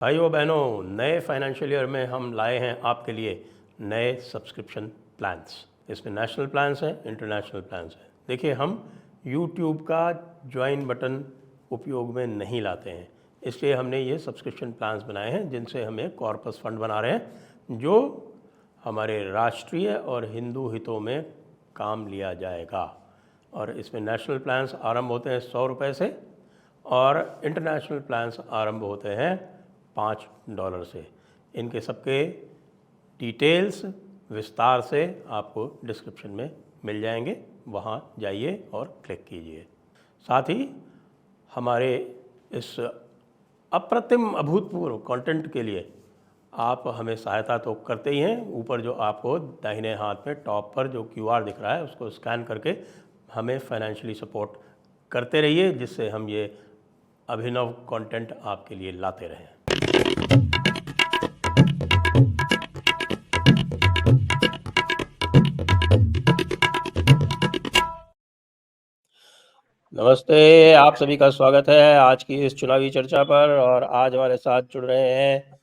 भाइयों बहनों, नए फाइनेंशियल ईयर में हम लाए हैं आपके लिए नए सब्सक्रिप्शन प्लान्स। इसमें नेशनल प्लान्स हैं, इंटरनेशनल प्लान्स हैं। देखिए, हम YouTube का ज्वाइन बटन उपयोग में नहीं लाते हैं, इसलिए हमने ये सब्सक्रिप्शन प्लान्स बनाए हैं जिनसे हम एक कॉर्पस फंड बना रहे हैं जो हमारे राष्ट्रीय और हिंदू हितों में काम लिया जाएगा। और इसमें नेशनल प्लान्स आरंभ होते हैं $100 से और इंटरनेशनल प्लान्स आरंभ होते हैं $5 से। इनके सबके डिटेल्स विस्तार से आपको डिस्क्रिप्शन में मिल जाएंगे, वहाँ जाइए और क्लिक कीजिए। साथ ही हमारे इस अप्रतिम अभूतपूर्व कंटेंट के लिए आप हमें सहायता तो करते ही हैं। ऊपर जो आपको दाहिने हाथ में टॉप पर जो QR दिख रहा है उसको स्कैन करके हमें फाइनेंशियली सपोर्ट करते रहिए, जिससे हम ये अभिनव कंटेंट आपके लिए लाते रहें। नमस्ते, आप सभी का स्वागत है आज की इस चुनावी चर्चा पर। और आज हमारे साथ जुड़ रहे हैं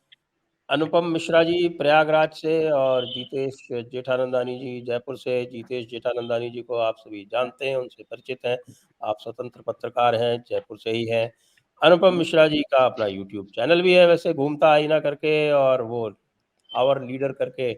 अनुपम मिश्रा जी प्रयागराज से और जीतेश जेठानंदानी जी जयपुर से। जीतेश जेठानंदानी जी को आप सभी जानते हैं, उनसे परिचित हैं। आप स्वतंत्र पत्रकार हैं, जयपुर से ही हैं। अनुपम मिश्रा जी का अपना YouTube चैनल भी है, वैसे घूमता आईना करके, और वो आवर लीडर करके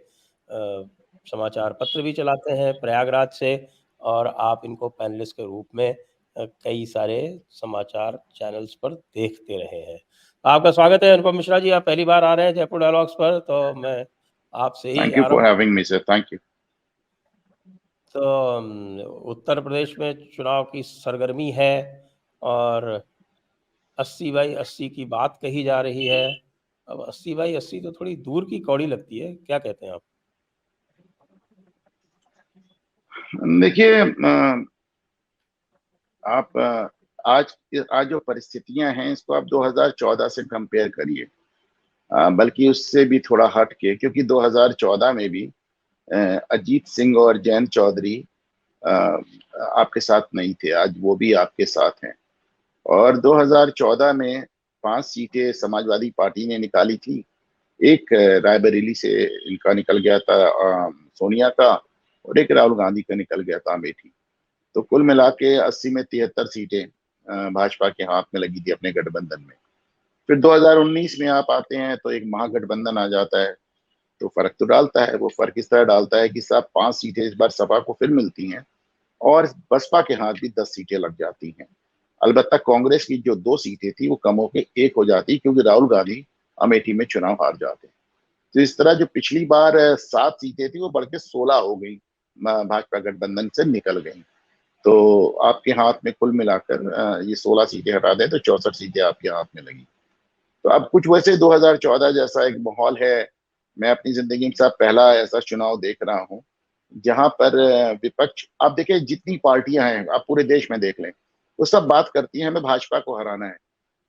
समाचार पत्र भी चलाते हैं प्रयागराज से। और आप इनको पैनलिस्ट के रूप में कई सारे समाचार चैनल्स पर देखते रहे हैं। आपका स्वागत है अनुपम मिश्रा जी, आप पहली बार आ रहे हैं जयपुर डायलॉग्स पर, तो मैं आपसे ही Thank you for having me, sir. Thank you. तो उत्तर प्रदेश में चुनाव की सरगर्मी है और 80/80 की बात कही जा रही है। अब 80/80 तो थोड़ी दूर की कौड़ी लगती है, क्या कहते हैं आप? देखिए, आप आज आज जो परिस्थितियां हैं इसको आप 2014 से कंपेयर करिए, बल्कि उससे भी थोड़ा हट के, क्योंकि 2014 में भी अजीत सिंह और जयंत चौधरी आपके साथ नहीं थे। आज वो भी आपके साथ हैं। और 2014 में 5 सीटें समाजवादी पार्टी ने निकाली थी। एक रायबरेली से इनका निकल गया था, सोनिया का, और एक राहुल गांधी का निकल गया था, अमेठी। तो कुल मिला के 80 में 73 सीटें भाजपा के हाथ में लगी थी अपने गठबंधन में। फिर 2019 में आप आते हैं तो एक महागठबंधन आ जाता है, तो फर्क तो डालता है। वो फर्क इस तरह डालता है कि साहब 5 सीटें इस बार सपा को फिर मिलती हैं और बसपा के हाथ भी 10 सीटें लग जाती हैं। अलबत्ता कांग्रेस की जो 2 सीटें थी वो कम होकर 1 हो जाती, क्योंकि राहुल गांधी अमेठी में चुनाव हार जाते हैं। तो इस तरह जो पिछली बार 7 सीटें थी वो बढ़ के 16 हो गई, भाजपा गठबंधन से निकल गई। तो आपके हाथ में कुल मिलाकर ये 16 सीटें हटा दें तो 64 सीटें आपके हाथ में लगी। तो अब कुछ वैसे 2014 जैसा एक माहौल है। मैं अपनी जिंदगी में साहब पहला ऐसा चुनाव देख रहा हूँ जहां पर विपक्ष, आप देखिए जितनी पार्टियां हैं आप पूरे देश में देख लें, वो सब बात करती हैं हमें भाजपा को हराना है।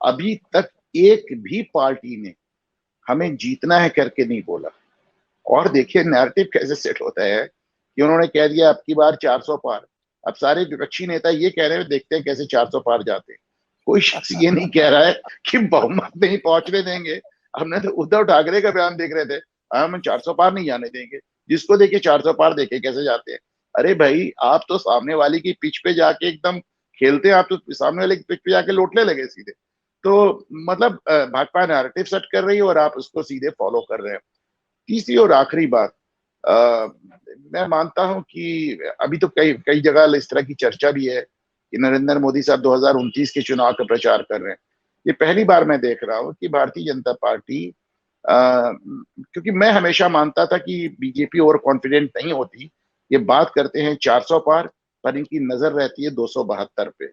अभी तक एक भी पार्टी ने हमें जीतना है करके नहीं बोला। और देखिए नैरेटिव कैसे सेट होता है कि उन्होंने कह दिया अब की बार 400 पार। अब सारे विपक्षी नेता ये कह रहे हैं देखते हैं कैसे 400 पार जाते हैं। कोई शख्स ये नहीं कह रहा है कि बहुमत नहीं पहुंचने देंगे। हमने तो उद्धव ठाकरे का बयान देख रहे थे, हम 400 पार नहीं जाने देंगे। जिसको देखे 400 पार देखे कैसे जाते हैं। अरे भाई, आप तो सामने वाली की पिच पे जाके एकदम खेलते हैं, आप तो सामने वाले की पिच पे जाके लोटने लगे सीधे। तो मतलब भाजपा नैरेटिव सेट कर रही है और आप उसको सीधे फॉलो कर रहे हैं। तीसरी और आखिरी बात, मैं मानता हूं कि अभी तो कई कई जगह इस तरह की चर्चा भी है कि नरेंद्र मोदी साहब 2029 के चुनाव का प्रचार कर रहे हैं। ये पहली बार मैं देख रहा हूं कि भारतीय जनता पार्टी, क्योंकि मैं हमेशा मानता था कि बीजेपी ओवर कॉन्फिडेंट नहीं होती। ये बात करते हैं 400 पार, पर इनकी नजर रहती है 272 पे।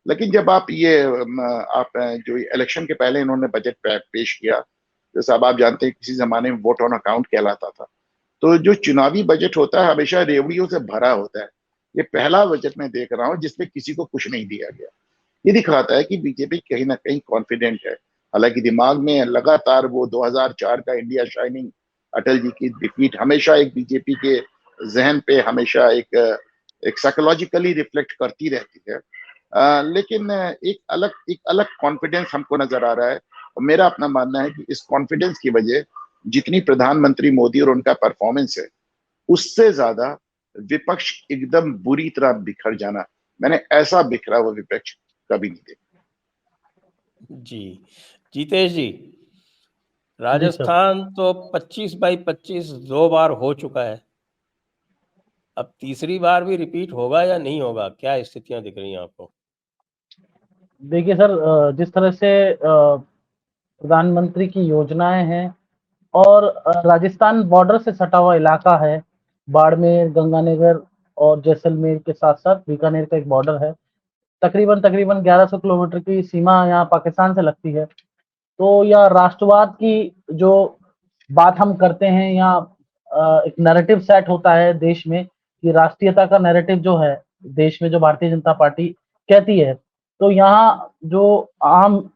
लेकिन जब आप ये आप जो इलेक्शन के पहले इन्होंने बजट पेश किया, तो साहब आप जानते हैं किसी जमाने में वोट ऑन अकाउंट कहलाता था। तो जो चुनावी बजट होता है हमेशा रेवड़ियों से भरा होता है। ये पहला बजट मैं देख रहा हूँ जिसमें किसी को कुछ नहीं दिया गया। ये दिखाता है कि बीजेपी कहीं ना कहीं कॉन्फिडेंट है। हालांकि दिमाग में लगातार वो 2004 का इंडिया शाइनिंग, अटल जी की डिफीट हमेशा एक बीजेपी के जहन पे हमेशा एक साइकोलॉजिकली रिफ्लेक्ट करती रहती है। लेकिन एक अलग कॉन्फिडेंस हमको नजर आ रहा है। मेरा अपना मानना है कि इस कॉन्फिडेंस की वजह जितनी प्रधानमंत्री मोदी और उनका परफॉर्मेंस है, उससे ज्यादा विपक्ष एकदम बुरी तरह बिखर जाना, मैंने ऐसा बिखरा हुआ विपक्ष कभी नहीं देखा। जी, जीतेश जी, जी सर। राजस्थान तो 25/25 2 बार हो चुका है। अब तीसरी बार भी रिपीट होगा या नहीं होगा? क्या स्थितियां दिख रही हैं आपको? देखिए सर, जिस तरह से प्रधानमंत्री की योजनाएं हैं और राजस्थान बॉर्डर से सटा हुआ इलाका है, बाड़मेर, गंगानगर और जैसलमेर के साथ-साथ बीकानेर का एक बॉर्डर है। तकरीबन तकरीबन 1100 किलोमीटर की सीमा यहाँ पाकिस्तान से लगती है। तो यह राष्ट्रवाद की जो बात हम करते हैं या एक नैरेटिव सेट होता है देश में कि राष्ट्रीयता का नैरेटिव जो है देश में, जो भारतीय जनता पार्टी कहती है, तो यहाँ जो आम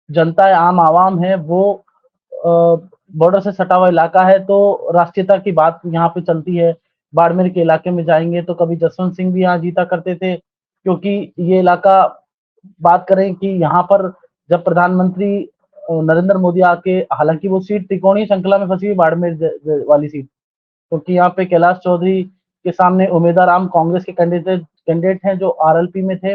जनता है, आम आवाम है, वो बॉर्डर से सटा हुआ इलाका है, तो राष्ट्रीयता की बात यहाँ पे चलती है। बाड़मेर के इलाके में जाएंगे तो कभी जसवंत सिंह भी यहाँ जीता करते थे, क्योंकि ये इलाका, बात करें कि यहाँ पर जब प्रधानमंत्री नरेंद्र मोदी आके, हालांकि वो सीट त्रिकोणीय श्रृंखला में फंसी हुई, बाड़मेर वाली सीट, क्योंकि यहाँ पे कैलाश चौधरी के सामने उम्मीदवार आम कांग्रेस के कैंडिडेट हैं जो आरएलपी में थे,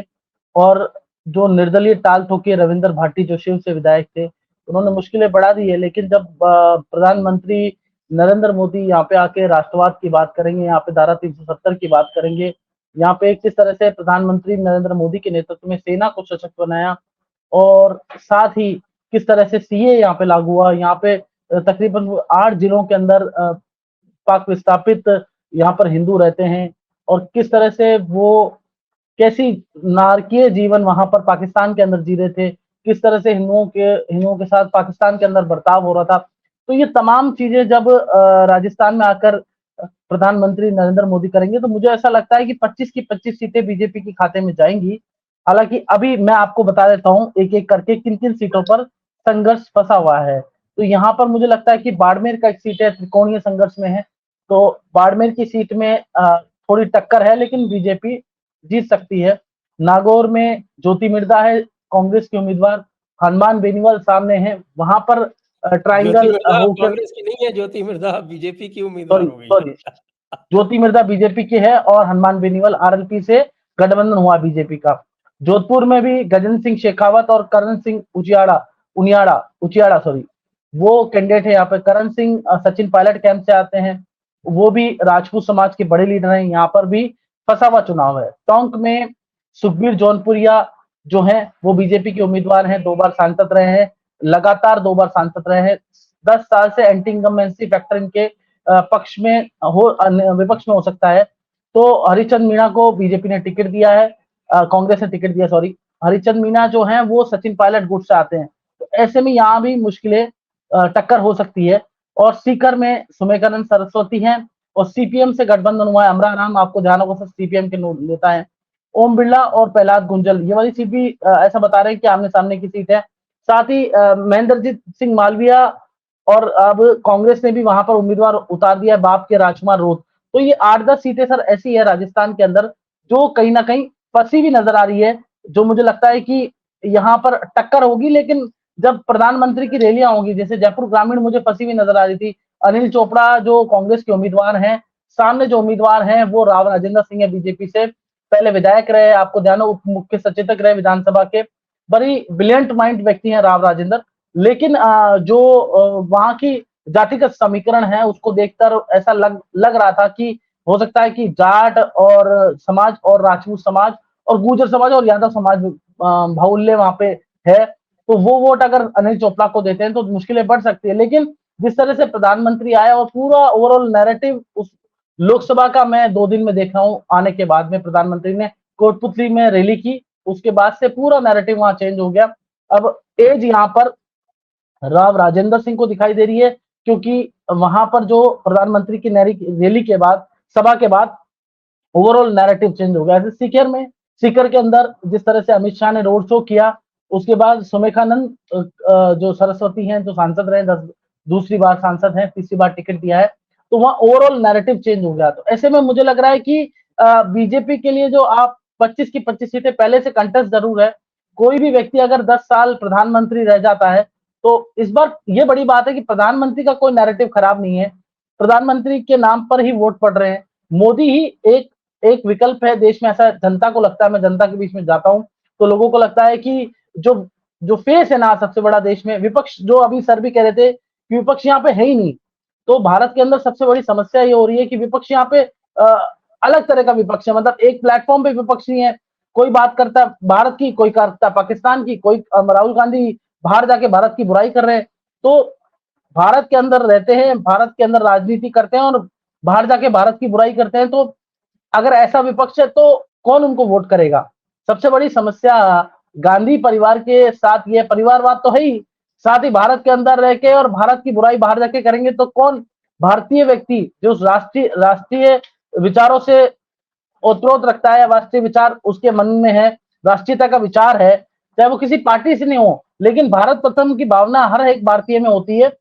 और जो निर्दलीय टाल ठोके रविंद्र भाटी जो शिव से विधायक थे, उन्होंने मुश्किलें बढ़ा दी है। लेकिन जब प्रधानमंत्री नरेंद्र मोदी यहाँ पे आके राष्ट्रवाद की बात करेंगे, यहाँ पे धारा 370 की बात करेंगे, यहाँ पे किस तरह से प्रधानमंत्री नरेंद्र मोदी के नेतृत्व में सेना को सशक्त बनाया, और साथ ही किस तरह से सीए यहाँ पे लागू हुआ। यहाँ पे तकरीबन 8 जिलों के अंदर पाक विस्थापित यहाँ पर हिंदू रहते हैं, और किस तरह से वो कैसी नारकीय जीवन वहां पर पाकिस्तान के अंदर जी रहे थे, किस तरह से हिंदुओं के साथ पाकिस्तान के अंदर बर्ताव हो रहा था। तो ये तमाम चीजें जब राजस्थान में आकर प्रधानमंत्री नरेंद्र मोदी करेंगे, तो मुझे ऐसा लगता है कि 25 की 25 सीटें बीजेपी के खाते में जाएंगी। हालांकि अभी मैं आपको बता देता हूँ एक एक करके किन किन सीटों पर संघर्ष फंसा हुआ है। तो यहाँ पर मुझे लगता है कि बाड़मेर का एक सीट है, त्रिकोणीय संघर्ष में है, तो बाड़मेर की सीट में थोड़ी टक्कर है, लेकिन बीजेपी जीत सकती है। नागौर में ज्योति मिर्धा है कांग्रेस के उम्मीदवार, हनुमान बेनीवाल सामने है, वहां पर ज्योति ट्रायंगल मिर्धा होकर, कांग्रेस की नहीं है, ज्योति मिर्धा बीजेपी की उम्मीदवार सॉरी हो गई सॉरी, है। ज्योति मिर्धा बीजेपी की है और हनुमान बेनीवाल आरएलपी से गठबंधन हुआ बीजेपी का। जोधपुर में भी गजेंद्र सिंह शेखावत और करण सिंह उचियाड़ा सॉरी, वो कैंडिडेट है यहाँ पे। करण सिंह सचिन पायलट कैंप से आते हैं, वो भी राजपूत समाज के बड़े लीडर हैं। यहाँ पर भी फंसा हुआ चुनाव है। टोंक में सुखबीर जौनपुरिया जो हैं वो बीजेपी के उम्मीदवार हैं, 2 बार सांसद रहे हैं, लगातार 2 बार सांसद रहे हैं। 10 साल से एंटी इनकम्बेंसी फैक्टर इनके पक्ष में हो, विपक्ष में हो सकता है। तो हरिचंद मीणा को बीजेपी ने टिकट दिया है, कांग्रेस ने टिकट दिया, सॉरी। हरिचंद मीणा जो हैं वो सचिन पायलट गुट से आते हैं, तो ऐसे में यहाँ भी मुश्किलें टक्कर हो सकती है। और सीकर में सुमेकानंद सरस्वती हैं, और सीपीएम से गठबंधन हुआ है। अमरा राम, आपको ध्यान होगा, सीपीएम के नेता है। ओम बिरला और प्रहलाद गुंजल, ये वाली सीट भी ऐसा बता रहे हैं कि आमने सामने की सीट है। साथ ही महेंद्रजीत सिंह मालविया, और अब कांग्रेस ने भी वहां पर उम्मीदवार उतार दिया है, बाप के राजकुमार रोत। तो ये 8-10 सीटें सर ऐसी है राजस्थान के अंदर जो कहीं ना कहीं फंसी हुई नजर आ रही है, जो मुझे लगता है कि यहाँ पर टक्कर होगी। लेकिन जब प्रधानमंत्री की रैलियां होगी, जैसे जयपुर ग्रामीण मुझे फंसी हुई नजर आ रही थी, अनिल चोपड़ा जो कांग्रेस के उम्मीदवार हैं, सामने जो उम्मीदवार हैं वो राव राजेंद्र सिंह है बीजेपी से, पहले विधायक रहे, आपको ध्यान हो, उप मुख्य सचेतक रहे विधानसभा के, बड़ी ब्रिलियंट माइंड व्यक्ति हैं राव राजेंद्र। लेकिन जो वहां की जातिगत समीकरण है उसको देखकर ऐसा लग रहा था कि हो सकता है कि जाट और समाज और राजपूत समाज और गुर्जर समाज और यादव समाज बाहुल्य वहां पे है, तो वो वोट अगर अनिल चोपड़ा को देते हैं तो मुश्किलें बढ़ सकती है। लेकिन जिस तरह से प्रधानमंत्री आया और पूरा ओवरऑल नैरेटिव उस लोकसभा का मैं 2 दिन में देख रहा हूँ, आने के बाद में प्रधानमंत्री ने कोटपुतली में रैली की, उसके बाद से पूरा नैरेटिव वहां चेंज हो गया। अब एज यहाँ पर राव राजेंद्र सिंह को दिखाई दे रही है, क्योंकि वहां पर जो प्रधानमंत्री की रैली के बाद, सभा के बाद ओवरऑल नैरेटिव चेंज हो गया। ऐसे सीकर के अंदर जिस तरह से अमित शाह ने रोड शो किया, उसके बाद सुमेखानंद जो सरस्वती हैं, जो सांसद रहे, दूसरी बार सांसद हैं, तीसरी बार टिकट दिया है, तो वहां ओवरऑल नैरेटिव चेंज हो गया। तो ऐसे में मुझे लग रहा है कि बीजेपी के लिए जो आप 25 की 25 सीटें पहले से कंटेस्ट जरूर है। कोई भी व्यक्ति अगर 10 साल प्रधानमंत्री रह जाता है तो इस बार ये बड़ी बात है कि प्रधानमंत्री का कोई नैरेटिव खराब नहीं है, प्रधानमंत्री के नाम पर ही वोट पड़ रहे हैं, मोदी ही एक एक विकल्प है देश में, ऐसा जनता को लगता है। मैं जनता के बीच में जाता हूं तो लोगों को लगता है कि जो जो फेस है ना सबसे बड़ा देश में, विपक्ष जो अभी सर भी कह रहे थे कि विपक्ष यहाँ पे है ही नहीं, तो भारत के अंदर सबसे बड़ी समस्या ये हो रही है कि विपक्ष यहाँ पे अलग तरह का विपक्ष है, मतलब एक प्लेटफॉर्म पे विपक्ष नहीं है। कोई बात करता है भारत की, कोई करता है पाकिस्तान की, कोई राहुल गांधी बाहर जाके भारत की बुराई कर रहे हैं। तो भारत के अंदर रहते हैं, भारत के अंदर राजनीति करते हैं और बाहर जाके भारत की बुराई करते हैं। तो अगर ऐसा विपक्ष है तो कौन उनको वोट करेगा? सबसे बड़ी समस्या गांधी परिवार के साथ ये परिवारवाद तो है ही, साथ ही भारत के अंदर रह के और भारत की बुराई बाहर जाके करेंगे तो कौन भारतीय व्यक्ति जो राष्ट्रीय राष्ट्रीय विचारों से ओतप्रोत रखता है, राष्ट्रीय विचार उसके मन में है, राष्ट्रीयता का विचार है, चाहे वो किसी पार्टी से नहीं हो, लेकिन भारत प्रथम की भावना हर एक भारतीय में होती है।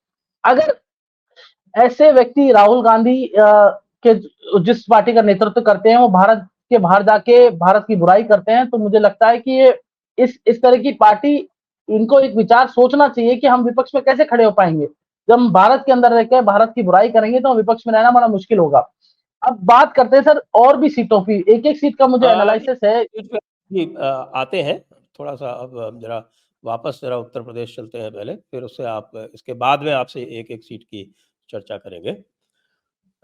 अगर ऐसे व्यक्ति राहुल गांधी के जिस पार्टी का नेतृत्व करते हैं वो भारत के बाहर जाके भारत की बुराई करते हैं, तो मुझे लगता है कि ये इस तरह की पार्टी, इनको एक विचार सोचना चाहिए कि हम विपक्ष में कैसे खड़े हो पाएंगे। जब हम भारत के अंदर रहकर भारत की बुराई करेंगे तो विपक्ष में रहना बड़ा मुश्किल होगा। अब बात करते हैं सर और भी सीटों की, एक एक सीट का मुझे एनालिसिस है। जी, आते हैं थोड़ा सा, अब जरा वापस जरा उत्तर प्रदेश चलते हैं पहले, फिर उससे आप इसके बाद में आपसे एक एक सीट की चर्चा करेंगे।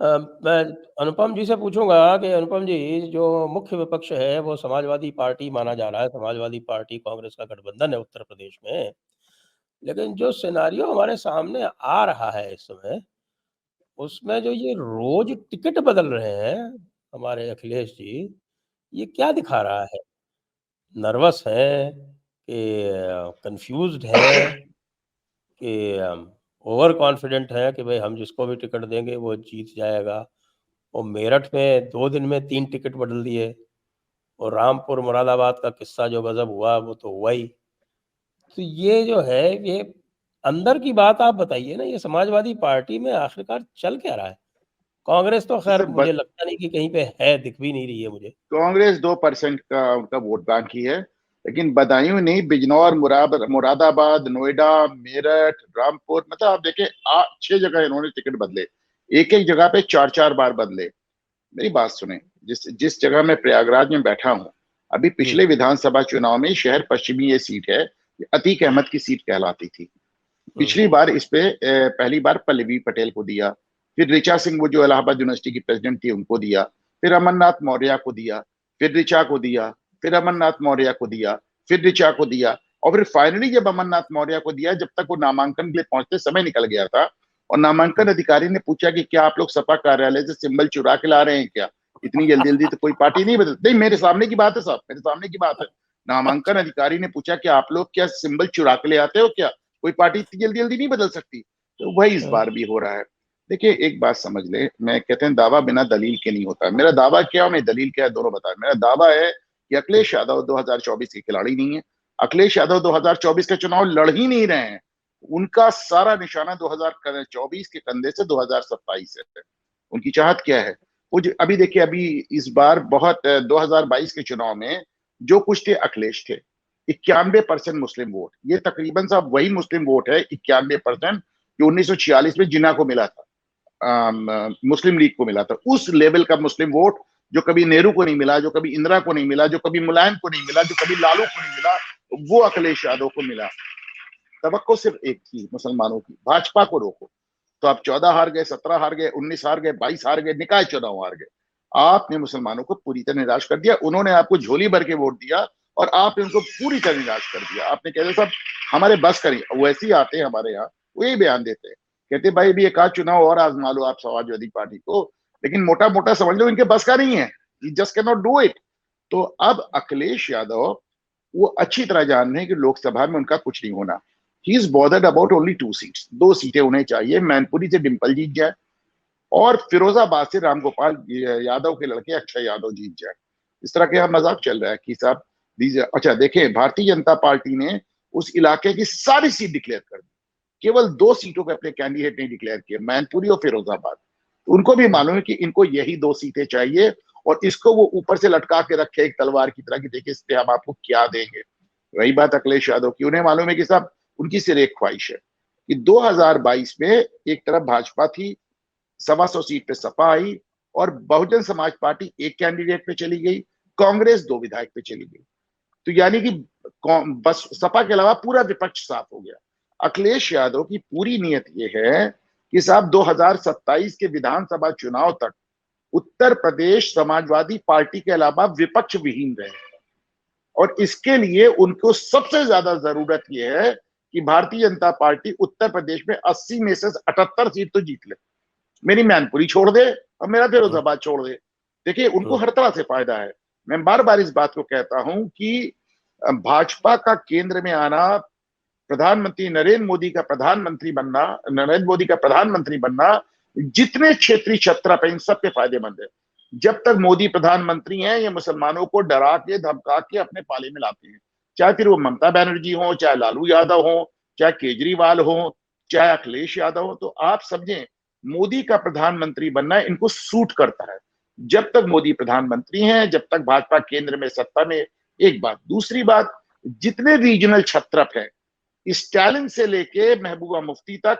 मैं अनुपम जी से पूछूंगा कि अनुपम जी, जो मुख्य विपक्ष है वो समाजवादी पार्टी माना जा रहा है, समाजवादी पार्टी कांग्रेस का गठबंधन है उत्तर प्रदेश में, लेकिन जो सिनारियो हमारे सामने आ रहा है इस समय, उसमें जो ये रोज टिकट बदल रहे हैं हमारे अखिलेश जी, ये क्या दिखा रहा है? नर्वस है कि कंफ्यूज्ड है कि ओवर कॉन्फिडेंट है कि भाई हम जिसको भी टिकट देंगे वो जीत जाएगा? और मेरठ में 2 दिन में 3 टिकट बदल दिए, और रामपुर मुरादाबाद का किस्सा जो गजब हुआ वो तो हुआ ही। तो ये जो है, ये अंदर की बात आप बताइए ना, ये समाजवादी पार्टी में आखिरकार चल क्या रहा है? कांग्रेस तो खैर मुझे लगता नहीं कि कहीं पे है, दिख भी नहीं रही है मुझे। कांग्रेस 2% का उनका वोट बैंक ही है, लेकिन बदायूं नहीं, बिजनौर, मुरादाबाद, नोएडा, मेरठ, रामपुर, मतलब आप देखें 6 जगह इन्होंने टिकट बदले, एक एक जगह पे 4-4 बार बदले। मेरी बात सुने, जिस जिस जगह मैं प्रयागराज में बैठा हूं, अभी पिछले विधानसभा चुनाव में शहर पश्चिमी ये सीट है, अतीक अहमद की सीट कहलाती थी। पिछली बार इस पे पहली बार पल्लवी पटेल को दिया, फिर ऋचा सिंह, वो जो इलाहाबाद यूनिवर्सिटी की प्रेसिडेंट थी, उनको दिया, फिर अमरनाथ मौर्य को दिया, फिर ऋचा को दिया, फिर अमरनाथ मौर्य को दिया, फिर ऋचा को दिया, और फिर फाइनली जब अमरनाथ मौर्य को दिया, जब तक वो नामांकन के लिए पहुंचते समय निकल गया था, और नामांकन अधिकारी ने पूछा कि क्या आप लोग सपा कार्यालय से सिंबल चुरा के ला रहे हैं क्या? इतनी जल्दी जल्दी तो कोई पार्टी नहीं बदल, नहीं, मेरे सामने की बात है साहब, मेरे सामने की बात है। नामांकन अधिकारी ने पूछा कि आप लोग क्या सिंबल चुरा के ले आते हो क्या? कोई पार्टी इतनी जल्दी जल्दी नहीं बदल सकती। तो वही इस बार भी हो रहा है। देखिए, एक बात समझ ले, मैं कहते हैं दावा बिना दलील के नहीं होता। मेरा दावा क्या और मेरी दलील क्या है, दोनों बता। मेरा दावा है कि अखिलेश यादव 2024 के खिलाड़ी नहीं है। अखिलेश यादव 2024 के चुनाव लड़ ही नहीं रहे हैं। उनका सारा निशाना 2024 के कंधे से 2027 है। उनकी चाहत क्या है? वो अभी देखिए, अभी इस बार बहुत 2022 के चुनाव में जो कुछ थे अखिलेश थे, 91% मुस्लिम वोट, ये तकरीबन साहब वही मुस्लिम वोट है 91% जो 1946 में जिन्ना को मिला था, मुस्लिम लीग को मिला था। उस लेवल का मुस्लिम वोट जो कभी नेहरू को नहीं मिला, जो कभी इंदिरा को नहीं मिला, जो कभी मुलायम को नहीं मिला, जो कभी लालू को नहीं मिला, वो अखिलेश यादव को मिला। तवक्को सिर्फ एक थी मुसलमानों की, भाजपा को रोको। तो आप 14 हार गए, 17 हार गए, 19 हार गए, 22 हार गए, निकाय चुनाव हार गए। आपने मुसलमानों को पूरी तरह निराश कर दिया। उन्होंने आपको झोली भर के वोट दिया और आपने उनको पूरी तरह निराश कर दिया। आपने कहते सब हमारे बस करी, वैसे ही आते हैं हमारे यहाँ, वो यही बयान देते हैं, कहते भाई भी एक आध चुनाव और आजमा लो आप समाजवादी पार्टी को, लेकिन मोटा मोटा समझ लो इनके बस का नहीं है, just can not do it. तो अब अखिलेश यादव वो अच्छी तरह जान रहे हैं कि लोकसभा में उनका कुछ नहीं होना। He is bothered about only 2 seats, 2 सीटें उन्हें चाहिए। मैनपुरी से डिंपल जीत जाए और फिरोजाबाद से रामगोपाल यादव के लड़के अक्षय यादव जीत जाए। इस तरह के यहाँ मजाक चल रहा है कि साहब अच्छा देखें, भारतीय जनता पार्टी ने उस इलाके की सारी सीट डिक्लेयर कर दी, केवल 2 सीटों पे अपने कैंडिडेट नहीं डिक्लेयर किए, मैनपुरी और फिरोजाबाद। उनको भी मालूम है कि इनको यही 2 सीटें चाहिए और इसको वो ऊपर से लटका के रखे एक तलवार की तरह कि देखिए इस पे हम आपको क्या देंगे। वही बात अखिलेश यादव की, उन्हें मालूम है कि साहब उनकी सिर्फ एक ख्वाहिश है कि 2022 में एक तरफ भाजपा थी, 125 सीट पे सपा आई और बहुजन समाज पार्टी एक कैंडिडेट पे चली गई, कांग्रेस 2 विधायक पे चली गई। तो यानी कि बस सपा के अलावा पूरा विपक्ष साफ हो गया। अखिलेश यादव की पूरी नीयत ये है कि साहब 2027 के विधानसभा चुनाव तक उत्तर प्रदेश समाजवादी पार्टी के अलावा विपक्ष विहीन रहे, और इसके लिए उनको सबसे ज्यादा जरूरत यह है कि भारतीय जनता पार्टी उत्तर प्रदेश में 80 में से 78 सीट तो जीत ले, मेरी मैनपुरी छोड़ दे और मेरा फिरोजाबाद छोड़ दे। देखिए, उनको हर तरह से फायदा है। मैं बार बार इस बात को कहता हूं कि भाजपा का केंद्र में आना, प्रधानमंत्री नरेंद्र मोदी का प्रधानमंत्री बनना जितने क्षेत्रीय छत्रप है इन सबके फायदेमंद है। जब तक मोदी प्रधानमंत्री हैं, ये मुसलमानों को डरा के धमका के अपने पाले में लाते हैं, चाहे फिर वो ममता बनर्जी हो, चाहे लालू यादव हो, चाहे केजरीवाल हो, चाहे अखिलेश यादव हो। तो आप समझें, मोदी का प्रधानमंत्री बनना इनको सूट करता है। जब तक मोदी प्रधानमंत्री हैं, जब तक भाजपा केंद्र में सत्ता में, एक बात। दूसरी बात, जितने रीजनल छत्रप हैं, स्टालिन से लेके महबूबा मुफ्ती तक,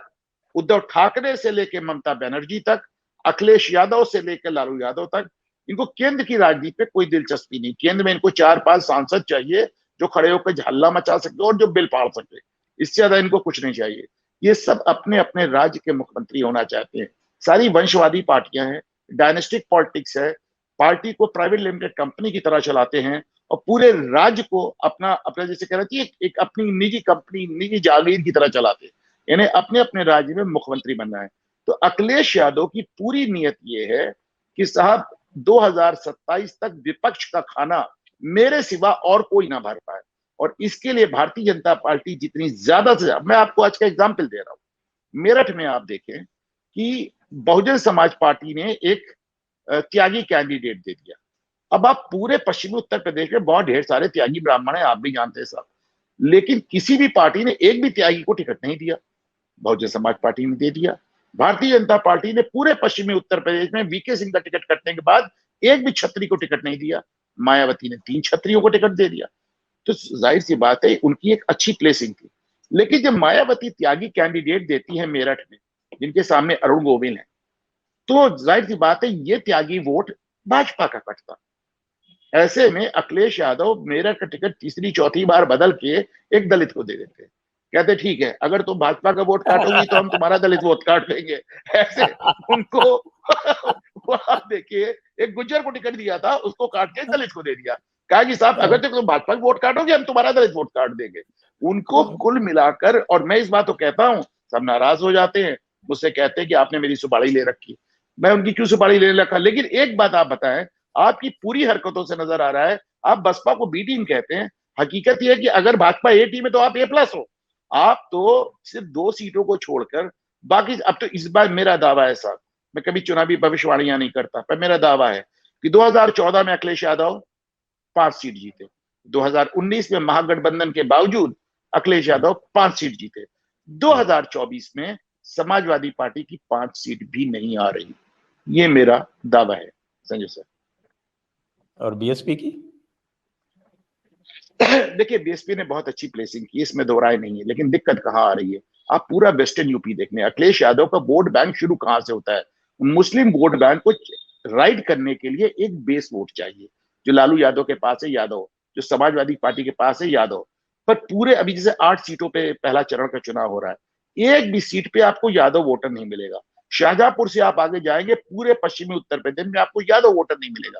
उद्धव ठाकरे से लेके ममता बनर्जी तक, अखिलेश यादव से लेकर लालू यादव तक, इनको केंद्र की राजनीति पे कोई दिलचस्पी नहीं। केंद्र में इनको 4-5 सांसद चाहिए जो खड़े होकर हल्ला मचा सके और जो बिल फाड़ सके, इससे ज्यादा इनको कुछ नहीं चाहिए। ये सब अपने अपने राज्य के मुख्यमंत्री होना चाहते हैं। सारी वंशवादी पार्टियां हैं, डायनेस्टिक पॉलिटिक्स है, पार्टी को प्राइवेट लिमिटेड कंपनी की तरह चलाते हैं और पूरे राज्य को अपना अपना जैसे कहना चाहिए एक अपनी निजी कंपनी, निजी जागीर की तरह चलाते हैं। इन्हें अपने अपने राज्य में मुख्यमंत्री बनना है। तो अखिलेश यादव की पूरी नीयत ये है कि साहब 2027 तक विपक्ष का खाना मेरे सिवा और कोई ना भर पाए, और इसके लिए भारतीय जनता पार्टी जितनी ज्यादा से ज्यादा, मैं आपको आज का एग्जाम्पल दे रहा हूं। मेरठ में आप देखें कि बहुजन समाज पार्टी ने एक त्यागी कैंडिडेट दे दिया। अब आप पूरे पश्चिमी उत्तर प्रदेश में बहुत ढेर सारे त्यागी ब्राह्मण हैं, आप भी जानते हैं साहब, लेकिन किसी भी पार्टी ने एक भी त्यागी को टिकट नहीं दिया। बहुजन समाज पार्टी ने दे दिया। भारतीय जनता पार्टी ने पूरे पश्चिमी उत्तर प्रदेश में वीके सिंह का टिकट कटने के बाद एक भी छत्री को टिकट नहीं दिया। मायावती ने 3 छत्रियों को टिकट दे दिया। तो जाहिर सी बात है उनकी एक अच्छी प्लेसिंग थी। लेकिन जब मायावती त्यागी कैंडिडेट देती है मेरठ में, जिनके सामने अरुण गोविल है, तो जाहिर सी बात है ये त्यागी वोट भाजपा का कटता। ऐसे में अखिलेश यादव मेरठ का टिकट तीसरी चौथी बार बदल के एक दलित को दे देते हैं। कहते ठीक है, अगर तुम भाजपा का वोट काटोगी तो हम तुम्हारा दलित वोट काट लेंगे। ऐसे उनको वहां देखिए, एक गुज्जर को टिकट दिया था, उसको काट के दलित को दे दिया। कहा कि साहब अगर तुम भाजपा का वोट काटोगे हम तुम्हारा दलित वोट काट देंगे। उनको कुल मिलाकर, और मैं इस बात को कहता हूं, सब नाराज हो जाते हैं, मुझसे कहते हैं कि आपने मेरी सुपारी ले रखी। मैं उनकी क्यों सुपारी ले रखा? लेकिन एक बात आप बताएं, आपकी पूरी हरकतों से नजर आ रहा है आप बसपा को बी टीम कहते हैं। हकीकत यह है कि अगर भाजपा ए टीम है तो आप A+ हो। आप तो सिर्फ 2 सीटों को छोड़कर बाकी, अब तो इस बार मेरा दावा है साहब, मैं कभी चुनावी भविष्यवाणियां नहीं करता, पर मेरा दावा है कि 2014 में अखिलेश यादव 5 सीट जीते, 2019 में महागठबंधन के बावजूद अखिलेश यादव 5 सीट जीते, 2024 में समाजवादी पार्टी की 5 सीट भी नहीं आ रही। ये मेरा दावा है संजय सर। और बीएसपी की? देखिए, बीएसपी ने बहुत अच्छी प्लेसिंग की, इसमें दो राय नहीं है, लेकिन दिक्कत कहां आ रही है? आप पूरा वेस्टर्न यूपी देखने, अखिलेश यादव का वोट बैंक शुरू कहां से होता है? मुस्लिम वोट बैंक को राइड करने के लिए एक बेस वोट चाहिए, जो लालू यादव के पास है यादव, जो समाजवादी पार्टी के पास है यादव। पर पूरे अभी जैसे 8 सीटों पे पहला चरण का चुनाव हो रहा है, एक भी सीट पे आपको यादव वोटर नहीं मिलेगा। शाहजहांपुर से आप आगे जाएंगे, पूरे पश्चिमी उत्तर प्रदेश में आपको यादव वोटर नहीं मिलेगा।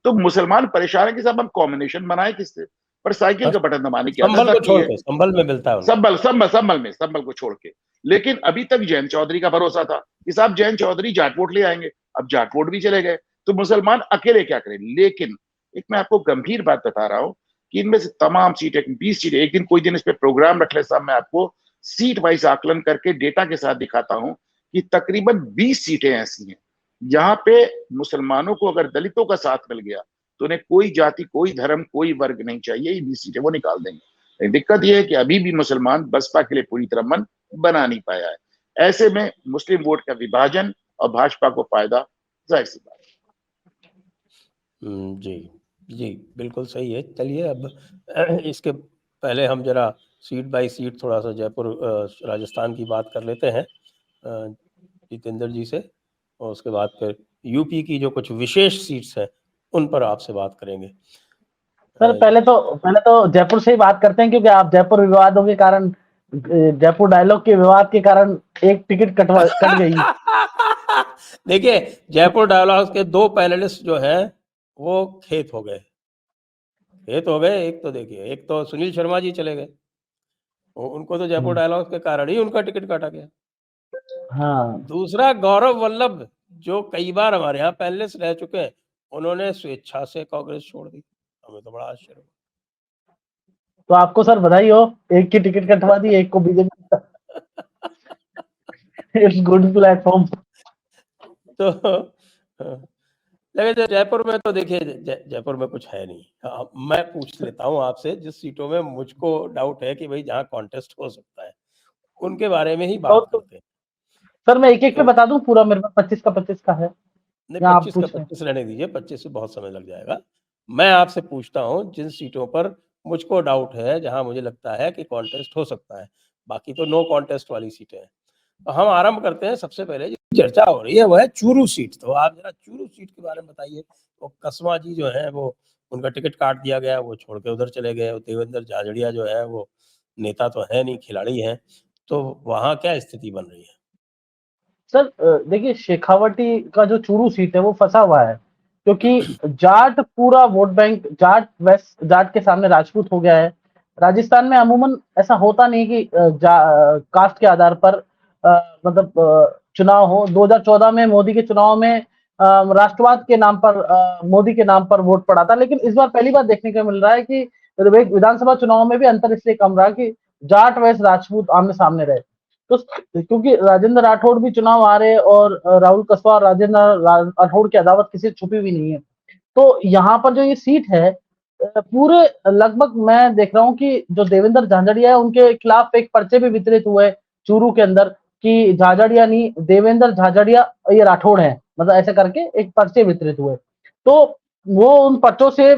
तो मुसलमान परेशान है कि साहब हम कॉम्बिनेशन बनाए किससे? पर साइकिल का बटन दबाने की संभल आदत को रखी छोड़ है। के, संभल में मिलता है उनको। संभल को छोड़ के। लेकिन अभी तक जैन चौधरी का भरोसा था कि साहब जैन चौधरी जाट वोट ले आएंगे, अब जाट वोट भी चले गए, तो मुसलमान अकेले क्या करें? लेकिन एक मैं आपको गंभीर बात बता रहा हूं कि इनमें से तमाम सीटें, 20 सीटें, एक दिन कोई दिन इस पे प्रोग्राम रख ले साहब, मैं आपको सीट वाइज आकलन करके डेटा के साथ दिखाता हूं कि तकरीबन 20 सीटें ऐसी हैं जहां पे मुसलमानों को अगर दलितों का साथ मिल गया तो उन्हें कोई जाति, कोई धर्म, कोई वर्ग नहीं चाहिए, ये 20 सीटें वो निकाल देंगे। दिक्कत यह है कि अभी भी मुसलमान बसपा के लिए पूरी तरह मन बना नहीं पाया है। ऐसे में मुस्लिम वोट का विभाजन और भाजपा को फायदा, जाहिर सी बात। जी जी, बिल्कुल सही है। चलिए अब इसके पहले हम जरा सीट बाय सीट थोड़ा सा जयपुर राजस्थान की बात कर लेते हैं जितेंद्र जी से, और उसके बाद फिर यूपी की जो कुछ विशेष सीट्स हैं उन पर आपसे बात करेंगे। सर पहले तो जयपुर से ही बात करते हैं, क्योंकि आप जयपुर विवादों के कारण, जयपुर डायलॉग के विवाद के कारण एक टिकट कट गई। देखिए, जयपुर डायलॉग्स के 2 पैनलिस्ट जो हैं वो खेत हो गए। एक तो देखिए, एक तो सुनील शर्मा जी चले गए, उनको तो जयपुर डायलॉग्स के कारण ही उनका टिकट काटा गया। हाँ, दूसरा, गौरव वल्लभ जो कई बार हमारे यहाँ पैनलिस्ट रह चुके हैं, उन्होंने स्वेच्छा से कांग्रेस छोड़ दी। हमें तो बड़ा आश्चर्य हुआ। तो आपको सर बधाई हो, एक की टिकट कटवा दी, एक को बीजेपी। It's good platform. तो लेकिन जयपुर में तो देखिए, जयपुर में कुछ है नहीं। मैं पूछ लेता हूँ आपसे, जिस सीटों में मुझको डाउट है कि भाई जहाँ कॉन्टेस्ट हो सकता है, उनके बारे में ही बात करते हैं। सर मैं एक-एक पे तो बता दूं, पूरा मेरे पास 25 का 25 का है। नहीं, या आप 25 का पूछ रहे हैं? 25 रहने दीजिए, 25 से बहुत समय लग जाएगा। मैं आपसे पूछता हूँ जिन सीटों पर मुझको डाउट है, जहाँ मुझे लगता है कि कॉन्टेस्ट हो सकता है, बाकी तो नो कॉन्टेस्ट वाली सीटें हैं। तो हम आरंभ करते हैं। सबसे पहले जो चर्चा हो रही है वो है चूरू सीट। तो आप जरा चूरू सीट के बारे में बताइए। तो कसवा जी जो है वो, उनका टिकट काट दिया गया, वो छोड़ के उधर चले गए। देवेंद्र झाझड़िया जो है वो नेता तो है नहीं, खिलाड़ी हैं। तो वहाँ क्या स्थिति बन रही है? सर देखिए, शेखावटी का जो चूरू सीट है वो फंसा हुआ है, क्योंकि जाट पूरा वोट बैंक, जाट के सामने राजपूत हो गया है। राजस्थान में अमूमन ऐसा होता नहीं कि कास्ट के आधार पर मतलब चुनाव हो। 2014 में मोदी के चुनाव में राष्ट्रवाद के नाम पर, मोदी के नाम पर वोट पड़ा था, लेकिन इस बार पहली बार देखने को मिल रहा है कि विधानसभा चुनाव में भी अंतर इसलिए कम रहा कि जाट वैस राजपूत आमने सामने रहे। तो क्योंकि राजेंद्र राठौड़ भी चुनाव आ रहे और राहुल कसवा और राजेंद्र राठौड़ की अदावत किसी छुपी हुई नहीं है। तो यहाँ पर जो ये सीट है, पूरे लगभग मैं देख रहा हूँ कि जो देवेंद्र झाझड़िया है उनके खिलाफ एक पर्चे भी वितरित हुए चूरू के अंदर कि झाझड़िया नहीं, देवेंद्र झाझड़िया ये राठौड़ है, मतलब ऐसे करके एक पर्चे वितरित हुए। तो वो उन पर्चों से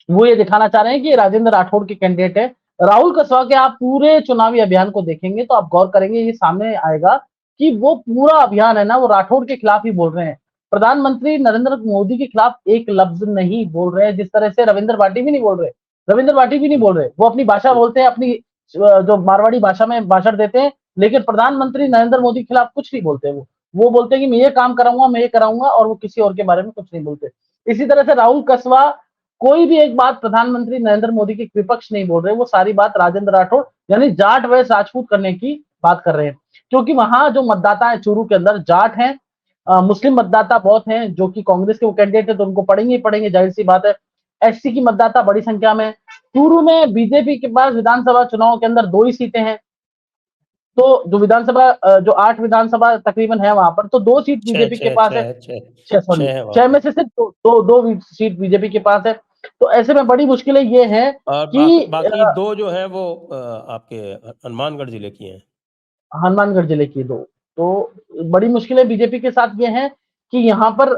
वो ये दिखाना चाह रहे हैं कि राजेंद्र राठौड़ के कैंडिडेट है। राहुल कसवा के आप पूरे चुनावी अभियान को देखेंगे तो आप गौर करेंगे, ये सामने आएगा कि वो पूरा अभियान है ना, वो राठौड़ के खिलाफ ही बोल रहे हैं। प्रधानमंत्री नरेंद्र मोदी के खिलाफ एक लफ्ज नहीं बोल रहे हैं, जिस तरह से रविंद्र भाटी भी नहीं बोल रहे। रविंद्र भाटी भी नहीं बोल रहे, वो अपनी भाषा बोलते हैं, अपनी जो मारवाड़ी भाषा में भाषण देते हैं, लेकिन प्रधानमंत्री नरेंद्र मोदी के खिलाफ कुछ नहीं बोलते। वो बोलते हैं कि मैं ये काम कराऊंगा, मैं ये कराऊंगा, और वो किसी और के बारे में कुछ नहीं बोलते। इसी तरह से राहुल कसवा कोई भी एक बात प्रधानमंत्री नरेंद्र मोदी के विपक्ष नहीं बोल रहे, वो सारी बात राजेंद्र राठौड़ यानी जाट वैस राजपूत करने की बात कर रहे हैं। क्योंकि वहां जो मतदाता है चूरू के अंदर जाट हैं, मुस्लिम मतदाता बहुत हैं, जो कि कांग्रेस के वो कैंडिडेट है तो उनको पढ़ेंगे ही पढ़ेंगे, जाहिर सी बात है। एससी की मतदाता बड़ी संख्या में। चूरू में बीजेपी के पास विधानसभा चुनाव के अंदर 2 ही सीटें हैं। तो जो विधानसभा जो 8 विधानसभा तकरीबन है वहां पर, तो 2 सीट बीजेपी के पास है। 6 में से सिर्फ दो सीट बीजेपी के पास है। तो ऐसे में बड़ी मुश्किलें ये है और कि बाकी 2 जो है वो आपके हनुमानगढ़ जिले की हैं। हनुमानगढ़ जिले की 2। तो बड़ी मुश्किलें बीजेपी के साथ ये हैं कि यहाँ पर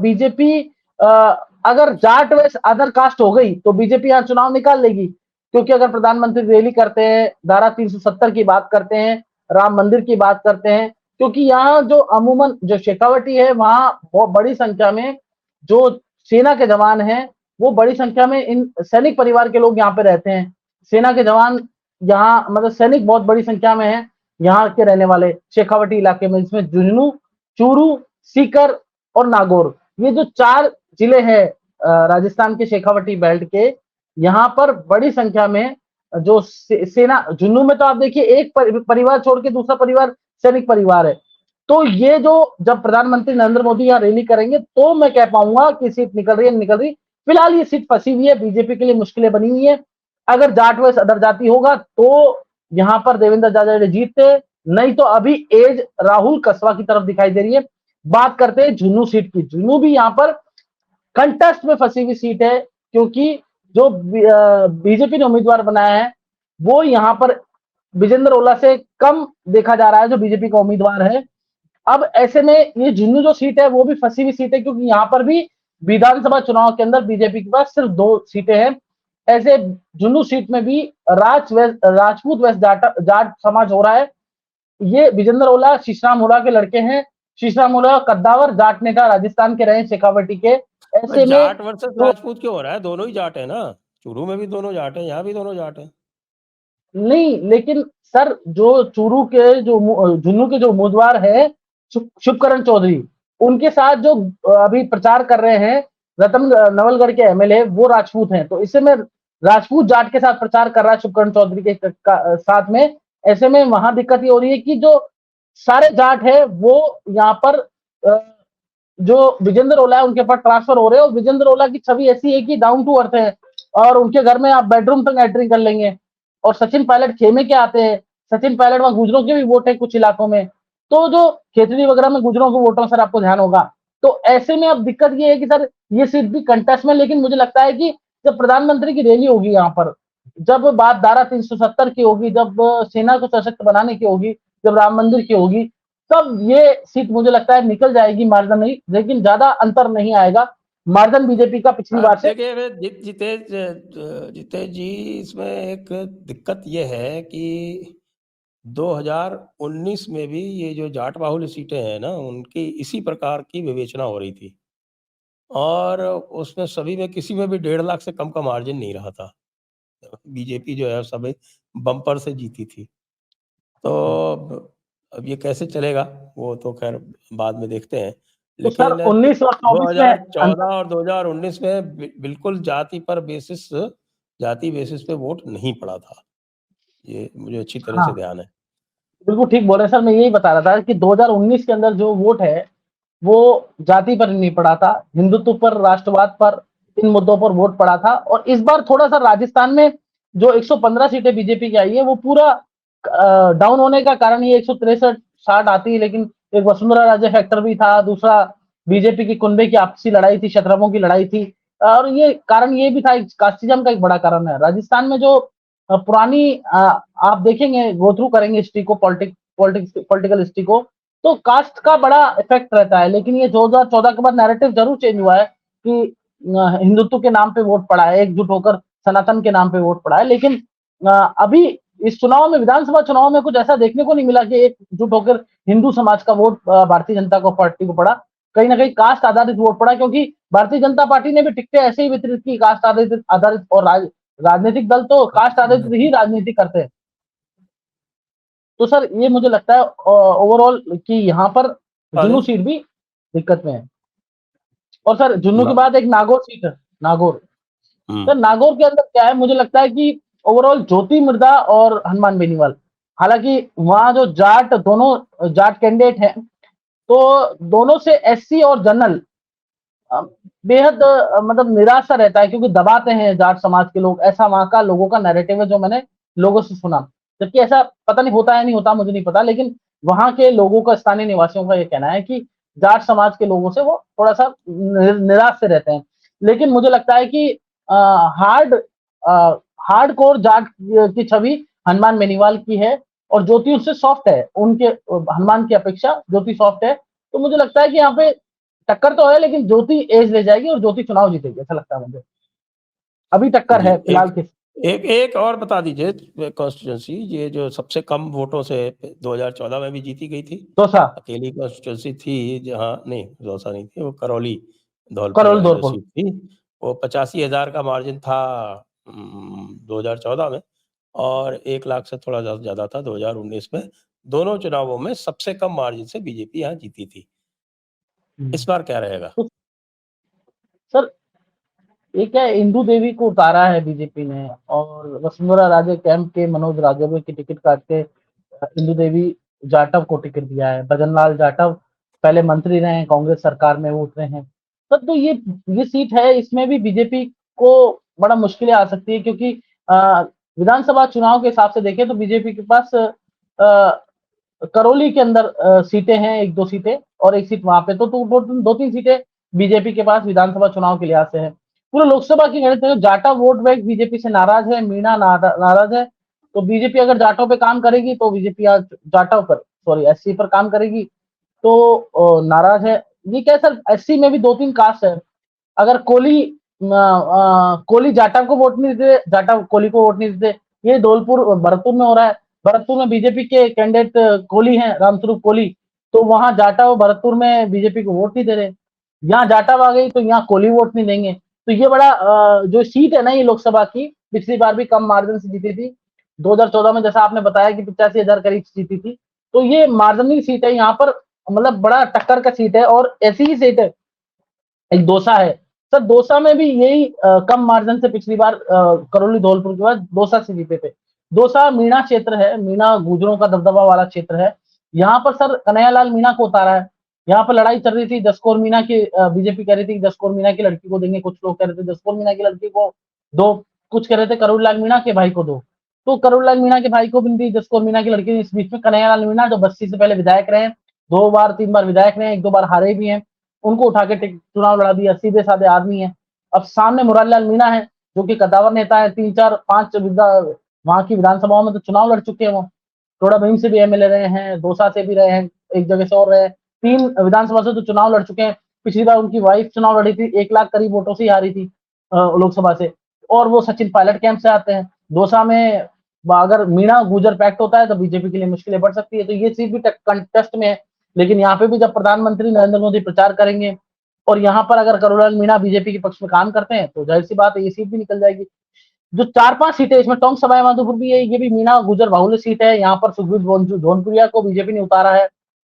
बीजेपी अगर जाट वैस अदर कास्ट हो गई तो बीजेपी यहाँ चुनाव निकाल लेगी। क्योंकि अगर प्रधानमंत्री रैली करते हैं, धारा 370 की बात करते हैं, राम मंदिर की बात करते हैं, क्योंकि यहाँ जो अमूमन जो शेखावटी है वहां बहुत बड़ी संख्या में जो सेना के जवान हैं, वो बड़ी संख्या में इन सैनिक परिवार के लोग यहाँ पे रहते हैं। सेना के जवान यहाँ मतलब सैनिक बहुत बड़ी संख्या में है यहाँ के रहने वाले शेखावटी इलाके में, इसमें झुंझुनू, चूरू, सीकर और नागौर, ये जो 4 जिले हैं राजस्थान के शेखावटी बेल्ट के, यहाँ पर बड़ी संख्या में जो सेना, झुंझुनू में तो आप देखिए एक परिवार छोड़ के दूसरा परिवार सैनिक परिवार है। तो ये जो जब प्रधानमंत्री नरेंद्र मोदी यहाँ रैली करेंगे तो मैं कह पाऊंगा कि सीट निकल रही है, निकल रही। फिलहाल ये सीट फंसी हुई है, बीजेपी के लिए मुश्किलें बनी हुई है। अगर जाट वैस अदर जाति होगा तो यहाँ पर देवेंद्र झाझड़िया जीतते, नहीं तो अभी एज राहुल कसवा की तरफ दिखाई दे रही है। बात करते हैं झुन्नू सीट की। झुन्नू भी यहाँ पर कंटेस्ट में फंसी हुई सीट है, क्योंकि जो बीजेपी ने उम्मीदवार बनाया है वो यहाँ पर विजेंद्र ओला से कम देखा जा रहा है जो बीजेपी का उम्मीदवार है। अब ऐसे में ये झुन्नू जो सीट है वो भी फंसी हुई सीट है, क्योंकि यहाँ पर भी विधानसभा चुनाव के अंदर बीजेपी के पास सिर्फ 2 सीटें हैं। ऐसे झुन्नू सीट में भी राजपूत वेस्ट जाट समाज हो रहा है। ये विजेंद्र ओला शीशराम ओला के लड़के हैं। शीशराम ओला कद्दावर जाट नेता राजस्थान के रहे, शेखावटी के। ऐसे में जाट वर्सेस राजपूत क्यों हो रहा है? दोनों ही जाट है ना, चूरू में भी दोनों जाट है, यहाँ भी दोनों जाट है। नहीं, लेकिन सर जो चूरू के जो झुन्नू के जो उम्मीदवार है शुभकरण चौधरी, उनके साथ जो अभी प्रचार कर रहे हैं रतन नवलगढ़ के एमएलए, वो राजपूत हैं। तो इसे में राजपूत जाट के साथ प्रचार कर रहा है शुभकरण चौधरी के साथ में। ऐसे में वहां दिक्कत ये हो रही है कि जो सारे जाट है वो यहाँ पर जो विजेंद्र ओला है उनके पास ट्रांसफर हो रहे हैं। और विजेंद्र ओला की छवि ऐसी है कि डाउन टू अर्थ है, और उनके घर में आप बेडरूम तक एंट्री कर लेंगे। और सचिन पायलट खेमे के आते हैं। सचिन पायलट वहां गुजरों के भी वोट है कुछ इलाकों में, तो जो खेतड़ी वगैरह में गुजरों के वोटों सर आपको ध्यान होगा। तो ऐसे में अब दिक्कत ये है कि सर ये सीट भी कंटेस्ट में, लेकिन मुझे लगता है कि जब प्रधानमंत्री की रैली होगी यहाँ पर, जब बात धारा 370 की होगी, जब सेना को सशक्त बनाने की होगी, जब राम मंदिर की होगी, तब ये सीट मुझे लगता है निकल जाएगी मार्जिन नहीं, लेकिन ज्यादा अंतर नहीं आएगा। मार्जिन बीजेपी का पिछली बार से। देखिए जितेश जी, इसमें एक दिक्कत ये है कि 2019 में भी ये जो जाट बाहुल्य सीटें हैं ना, उनकी इसी प्रकार की विवेचना हो रही थी, और उसमें सभी में किसी में भी 1.5 लाख से कम का मार्जिन नहीं रहा था। बीजेपी जो है सब बम्पर से जीती थी। तो अब ये कैसे चलेगा, वो तो खैर बाद में देखते हैं। तो सर लेकिन 19 और 24 में 2014 और 2019 में बिल्कुल जाति बेसिस पे वोट नहीं पड़ा था। ये मुझे अच्छी तरह से हाँ, ध्यान है। बिल्कुल ठीक बोल रहे हैं सर। मैं यही बता रहा था कि 2019 के अंदर जो वोट है वो जाति पर नहीं पड़ा था, हिंदुत्व पर, राष्ट्रवाद पर, इन मुद्दों पर वोट पड़ा था। और इस बार थोड़ा सा राजस्थान में जो 115 सीटें बीजेपी की आई है वो पूरा डाउन होने का कारण ये 163-60 आती है, लेकिन एक वसुंधरा राजे फैक्टर भी था, दूसरा बीजेपी की कुनबे की आपसी लड़ाई थी, शतरंजों की लड़ाई थी। और ये कारण ये भी था, कास्टिज्म का एक बड़ा कारण है राजस्थान में। जो पुरानी आप देखेंगे, गो थ्रू करेंगे हिस्ट्री को, पॉलिटिकल हिस्ट्री को, तो कास्ट का बड़ा इफेक्ट रहता है। लेकिन ये 2014 के बाद नैरेटिव जरूर चेंज हुआ है कि हिंदुत्व के नाम पे वोट पड़ा है, एकजुट होकर सनातन के नाम पे वोट पड़ा है। लेकिन अभी इस चुनाव में, विधानसभा चुनाव में कुछ ऐसा देखने को नहीं मिला कि एकजुट होकर हिंदू समाज का वोट भारतीय जनता पार्टी को पड़ा। कहीं ना कहीं कास्ट आधारित वोट पड़ा, क्योंकि भारतीय जनता पार्टी ने भी टिकटें ऐसे ही वितरित की कास्ट आधारित। और राजनीतिक दल तो कास्ट आधारित ही राजनीति करते हैं। तो सर ये मुझे लगता है ओवरऑल कि यहाँ पर जुन्नू सीट भी दिक्कत में है। और सर जुन्नू के बाद एक नागौर सीट है, नागौर। सर नागौर के अंदर क्या है, मुझे लगता है कि ओवरऑल ज्योति मिर्धा और हनुमान बेनीवाल, हालांकि वहां जो दोनों जाट कैंडिडेट हैं, तो दोनों से एससी और जनरल बेहद मतलब निराश सा रहता है, क्योंकि दबाते हैं जाट समाज के लोग, ऐसा वहां का लोगों का नैरेटिव है जो मैंने लोगों से सुना। जबकि ऐसा पता नहीं होता है नहीं होता, मुझे नहीं पता, लेकिन वहां के लोगों का, स्थानीय निवासियों का ये कहना है कि जाट समाज के लोगों से वो थोड़ा सा निराश से रहते हैं। लेकिन मुझे लगता है कि हार्ड कोर जाट की छवि हनुमान बेनीवाल की है, और ज्योति उससे सॉफ्ट है, उनके हनुमान की अपेक्षा ज्योति सॉफ्ट है। तो मुझे लगता है कि यहाँ पे टक्कर तो है, लेकिन ज्योति एज ले जाएगी और ज्योति चुनाव जीतेगी, ऐसा लगता है मुझे। अभी टक्कर है फिलहाल की। एक और बता दीजिए कॉन्स्टिट्यूंसी, ये जो सबसे कम वोटों से 2014 में भी जीती गई थी, दौसा अकेली कॉन्स्टिट्यूंसी थी जहाँ, नहीं दौसा नहीं थी, वो करौली धौलपुर सीट थी। वो 85,000 का मार्जिन था 2014 में, और 1 लाख से थोड़ा ज्यादा था 2019 में। दोनों चुनावों में सबसे कम मार्जिन से बीजेपी यहाँ जीती थी। इस बार क्या रहेगा? सर ये क्या है, इंदू देवी को उतारा है बीजेपी ने, और वसुंधरा राजे कैंप के मनोज राजौरी की टिकट काट के इंदू देवी जाटव को टिकट दिया है। भजनलाल जाटव पहले मंत्री रहे हैं कांग्रेस सरकार में, वो उतरे हैं। तो ये सीट है, इसमें भी बीजेपी को बड़ा मुश्किलें आ सकती है, क्योंकि विधानसभा चुनाव के हिसाब से देखें तो बीजेपी के पास करौली के अंदर सीटें हैं, 1-2 सीटें, और एक सीट वहां पे, तो 2-3 सीटें बीजेपी के पास विधानसभा चुनाव के लिहाज से है। पूरे लोकसभा की गणित में जाटा वोट बैंक बीजेपी से नाराज है, मीणा नाराज है। तो बीजेपी अगर जाटों पे काम करेगी तो बीजेपी आज जाटों पर, सॉरी एससी पर काम करेगी तो नाराज है। ये क्या सर, एससी में भी 2-3 कास्ट है। अगर कोली कोहली जाटव को वोट नहीं देते, जाटव कोहली को वोट नहीं देते। ये धौलपुर भरतपुर में हो रहा है। भरतपुर में बीजेपी के कैंडिडेट कोहली हैं, रामस्वरूप कोहली, तो वहां जाटव भरतपुर में बीजेपी को वोट नहीं दे रहे। यहाँ जाटव आ गई तो यहाँ कोहली वोट नहीं देंगे। तो ये बड़ा जो सीट है ना ये लोकसभा की, पिछली बार भी कम मार्जिन से जीती थी 2014 में, जैसा आपने बताया कि 85,000 करीब जीती थी। तो ये मार्जिनल सीट है यहाँ पर, मतलब बड़ा टक्कर का सीट है। और ऐसी ही सीट है एक दौसा है सर, दौसा में भी यही कम मार्जिन से पिछली बार करौली धौलपुर के बाद दौसा से जीते थे। दौसा मीणा क्षेत्र है, मीणा गुजरों का दबदबा वाला क्षेत्र है। यहाँ पर सर कन्हैयालाल मीणा को उतारा है। यहाँ पर लड़ाई चल रही थी जसकौर मीणा की, बीजेपी कह रही थी कि जसकौर मीणा की लड़की को देंगे, कुछ लोग कह रहे थे जसकौर मीणा की लड़की को दो, कुछ कह रहे थे करोड़लाल मीणा के भाई को दो। तो करोड़लाल मीणा के भाई को भी दी, जसकौर मीणा की लड़की। इस बीच में कन्हैयालाल मीणा जो बस्ती से पहले विधायक रहे, 2 बार 3 बार विधायक रहे, 1-2 बार हारे भी हैं, उनको उठा के चुनाव लड़ा दिया। सीधे साधे आदमी है। अब सामने मुरारीलाल मीणा है जो कि कद्दावर नेता है, 3-4-5 वहां की विधानसभाओं में तो चुनाव लड़ चुके हैं वो। थोड़ा भीम से भी एमएलए रहे हैं, दौसा से भी रहे हैं, एक जगह से और रहे हैं, 3 विधानसभा से तो चुनाव लड़ चुके हैं। पिछली बार उनकी वाइफ चुनाव लड़ी थी, 1 लाख करीब वोटों से ही हारी थी लोकसभा से। और वो सचिन पायलट कैंप से आते हैं। दौसा में अगर मीणा गुजर पैक्ट होता है तो बीजेपी के लिए मुश्किलें बढ़ सकती है। तो ये सीट भी कंटेस्ट में है। लेकिन यहाँ पे भी जब प्रधानमंत्री नरेंद्र मोदी प्रचार करेंगे और यहाँ पर अगर करोड़लाल मीणा बीजेपी के पक्ष में काम करते हैं तो जाहिर सी बात है ये सीट भी निकल जाएगी। जो 4-5 सीटें इसमें टोंक सवाई माधोपुर भी है, ये भी मीणा गुजर बाहुल्य सीट है। यहाँ पर सुखबीर जौनपुरिया को बीजेपी ने उतारा है।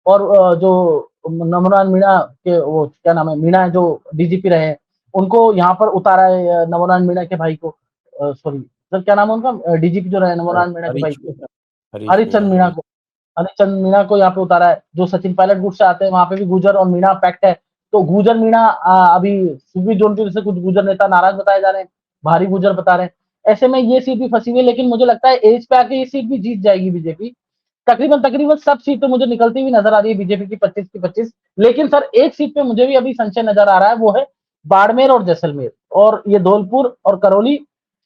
और जो नवनारायण मीणा के वो क्या नाम है, मीणा जो डीजीपी रहे हैं, उनको यहाँ पर उतारा है, नवनारायण मीणा के भाई को, सॉरी सर क्या नाम है उनका, डीजीपी जो रहे नवनारायण मीणा के भाई को, हरिचंद मीणा को, हरिचंद मीणा को यहाँ पे उतारा है। जो सचिन पायलट गुट से आते हैं वहां पे भी गुजर और मीणा पैक्ट है। तो गुजर मीणा अभी सुखबीर जौनपुरी से कुछ गुजर नेता नाराज बताए जा रहे हैं, भारी गुजर बता रहे हैं। ऐसे में ये सीट भी फंसी हुई है। लेकिन मुझे लगता है एज पे आके ये सीट भी जीत जाएगी बीजेपी। तकरीबन तकरीबन सब सीट तो मुझे निकलती हुई नजर आ रही है बीजेपी की 25 की 25। लेकिन सर एक सीट पे मुझे भी अभी संशय नजर आ रहा है, वो है बाड़मेर और जैसलमेर, और ये धौलपुर और करौली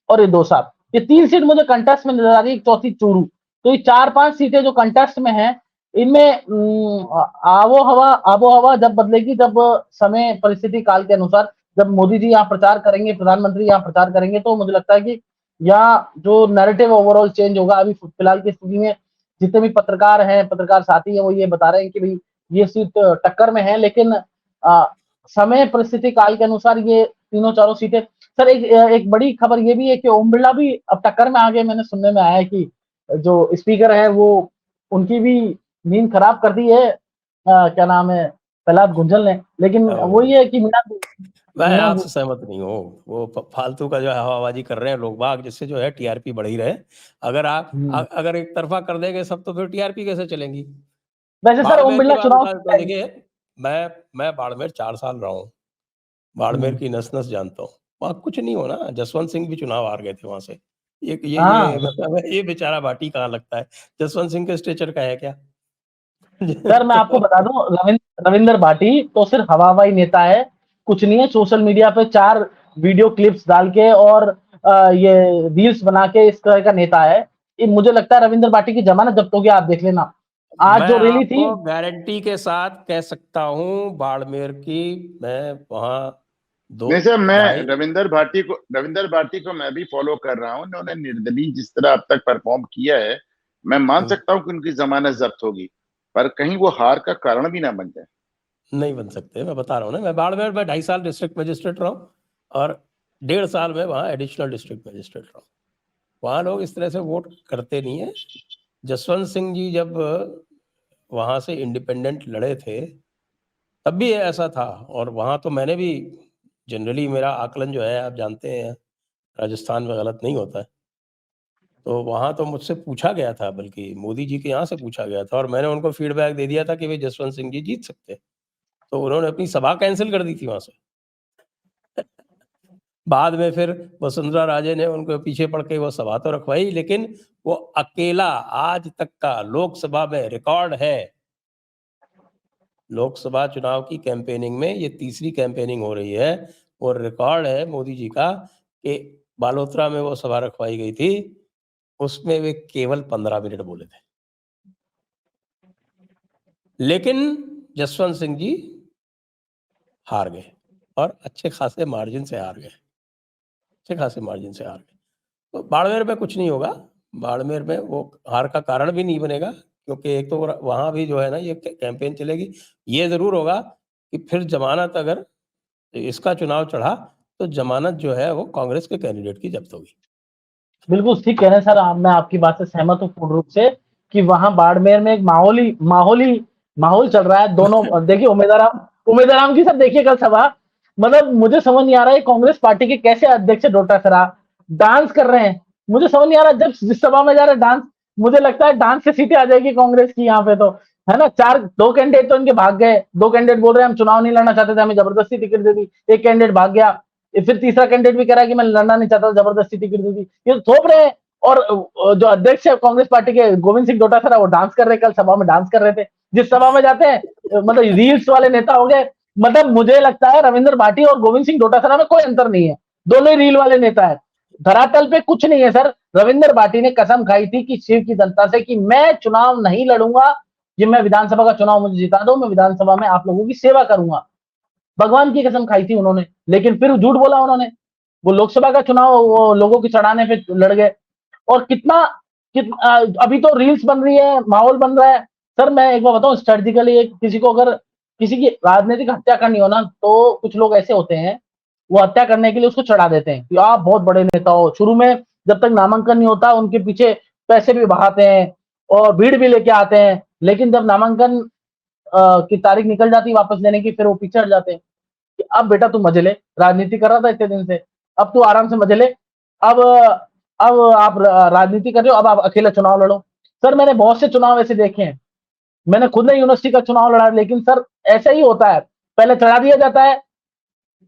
और ये दौसा। ये 3 सीट मुझे कंटेस्ट में नजर आ रही है, एक चौथी चूरू। तो ये 4-5 सीटें जो कंटेस्ट में हैं, इनमें आबो हवा जब बदलेगी, जब समय परिस्थिति काल के अनुसार, जब मोदी जी यहाँ प्रचार करेंगे, प्रधानमंत्री यहाँ प्रचार करेंगे, तो मुझे लगता है कि यहाँ जो नैरेटिव ओवरऑल चेंज होगा। अभी फिलहाल की स्थिति में जितने भी पत्रकार हैं, पत्रकार साथी हैं, वो ये बता रहे हैं कि भाई ये सीट टक्कर में है। लेकिन समय परिस्थिति काल के अनुसार ये तीनों चारों सीटें। सर एक बड़ी खबर ये भी है कि ओम बिरला भी अब टक्कर में आ गए। मैंने सुनने में आया है कि जो स्पीकर है वो, उनकी भी नींद खराब कर दी है, क्या नाम है, प्रहलाद गुंजल ने। लेकिन वही है कि मैं आपसे सहमत नहीं हूँ। वो फालतू का जो है हवाबाजी कर रहे हैं लोग बाग, जिससे जो है टीआरपी बढ़ ही रहे। अगर आप अगर एक तरफा कर देंगे सब तो फिर टीआरपी कैसे चलेंगी। वैसे सर ओम बिरला चुनाव देखिए, मैं बाड़मेर 4 साल रहा हूँ, बाड़मेर की नस नस जानता हूँ। वहाँ कुछ नहीं होना। जसवंत सिंह भी चुनाव हार गए थे वहां से। ये बेचारा भाटी कहाँ लगता है, जसवंत सिंह के स्टेचर का है क्या। सर मैं आपको बता दूं, रविंदर भाटी तो सिर्फ हवाबाई नेता है, कुछ नहीं है। सोशल मीडिया पे 4 वीडियो क्लिप्स डाल के और ये रील्स बना के इस तरह का नेता है। मुझे लगता है रविंदर भाटी की जमानत जब्त होगी, आप देख लेना। आज जो रैली थी, गारंटी के साथ कह सकता हूँ बाड़मेर की, मैं वहां नहीं सर, मैं रविंदर भाटी को मैं भी फॉलो कर रहा हूँ। उन्होंने निर्दलीय जिस तरह अब तक परफॉर्म किया है, मैं मान सकता हूँ कि उनकी जमानत जब्त होगी, पर कहीं वो हार का कारण भी ना बन जाए। नहीं बन सकते, मैं बता रहा हूँ ना। मैं बाड़मेर में 2.5 साल डिस्ट्रिक्ट मजिस्ट्रेट रहा हूँ और 1.5 साल में वहाँ एडिशनल डिस्ट्रिक्ट मजिस्ट्रेट रहा हूँ। वहाँ लोग इस तरह से वोट करते नहीं है। जसवंत सिंह जी जब वहाँ से इंडिपेंडेंट लड़े थे तब भी ऐसा था। और वहाँ तो मैंने भी, जनरली मेरा आकलन जो है आप जानते हैं राजस्थान में गलत नहीं होता है, तो वहाँ तो मुझसे पूछा गया था, बल्कि मोदी जी के यहाँ से पूछा गया था और मैंने उनको फीडबैक दे दिया था कि भाई जसवंत सिंह जी जीत सकते हैं। तो उन्होंने अपनी सभा कैंसिल कर दी थी वहाँ से। बाद में फिर वसुंधरा राजे ने उनको पीछे पड़ के वो सभा तो रखवाई, लेकिन वो अकेला आज तक का लोकसभा में रिकॉर्ड है। लोकसभा चुनाव की कैंपेनिंग में ये 3री कैंपेनिंग हो रही है, और रिकॉर्ड है मोदी जी का कि बालोतरा में वो सभा रखवाई गई थी, उसमें वे केवल 15 मिनट बोले थे। लेकिन जसवंत सिंह जी हार गए और अच्छे खासे मार्जिन से हार गए। अच्छे खासे मार्जिन से हार गए। तो बाड़मेर में कुछ नहीं होगा, बाड़मेर में वो हार का कारण भी नहीं बनेगा, क्योंकि एक तो वहाँ भी जो है ना ये कैंपेन चलेगी। ये ज़रूर होगा कि फिर ज़मानत अगर इसका चुनाव चढ़ा, तो ज़मानत जो है वो कांग्रेस के कैंडिडेट की जब्त होगी। बिल्कुल ठीक कह रहे हैं सर मैं आपकी बात से सहमत हूँ पूर्ण रूप से कि वहां बाड़मेर में एक माहौल चल रहा है दोनों। देखिए उम्मीदवार की सर देखिए कल सभा, मतलब मुझे समझ नहीं आ रहा है कांग्रेस पार्टी के कैसे अध्यक्ष डोटासरा डांस कर रहे हैं। मुझे समझ नहीं आ रहा, जब जिस सभा में जा रहे डांस, मुझे लगता है डांस से सीटें आ जाएगी कांग्रेस की यहाँ पे, तो है ना। दो कैंडिडेट तो इनके भाग गए, दो कैंडिडेट बोल रहे हैं हम चुनाव नहीं लड़ना चाहते थे, हमें जबरदस्ती टिकट दे दी, एक कैंडिडेट भाग गया, फिर तीसरा कैंडिडेट भी कह रहा है कि मैं लड़ना नहीं चाहता, जबरदस्ती टिकट दे दी। ये थोप रहे हैं। और जो अध्यक्ष है कांग्रेस पार्टी के गोविंद सिंह डोटासरा, वो डांस कर रहे, कल सभा में डांस कर रहे थे। जिस सभा में जाते हैं मतलब रील्स वाले नेता हो गए। मतलब मुझे लगता है रविंद्र भाटी और गोविंद सिंह डोटासरा में कोई अंतर नहीं है, दोनों ही रील वाले नेता है। धरातल पे कुछ नहीं है सर। रविंद्र भाटी ने कसम खाई थी कि शिव की जनता से कि मैं चुनाव नहीं लड़ूंगा, ये मैं विधानसभा का चुनाव मुझे जिता दो, मैं विधानसभा में आप लोगों की सेवा करूंगा। भगवान की कसम खाई थी उन्होंने, लेकिन फिर झूठ बोला उन्होंने। वो लोकसभा का चुनाव वो लोगों की चढ़ाने पे लड़ गए। और अभी तो रील्स बन रही है, माहौल बन रहा है। सर मैं एक बार बताऊं, स्ट्रेटेजिकली एक किसी को अगर किसी की राजनीतिक हत्या करनी हो ना, तो कुछ लोग ऐसे होते हैं, वो हत्या करने के लिए उसको चढ़ा देते हैं कि आप बहुत बड़े नेता हो। शुरू में जब तक नामांकन नहीं होता उनके पीछे पैसे भी बहाते हैं और भीड़ भी लेके आते हैं, लेकिन जब नामांकन की तारीख निकल जाती है वापस लेने की, फिर वो पीछे हट जाते हैं कि अब बेटा तू मजे ले, राजनीति कर रहा था इतने दिन से, अब तू आराम से मजे ले। अब अब आप राजनीति कर रहे हो, अब आप अकेला चुनाव लड़ो। सर मैंने बहुत से चुनाव ऐसे देखे हैं, मैंने खुद ने यूनिवर्सिटी का चुनाव लड़ा, लेकिन सर ऐसा ही होता है, पहले चढ़ा दिया जाता है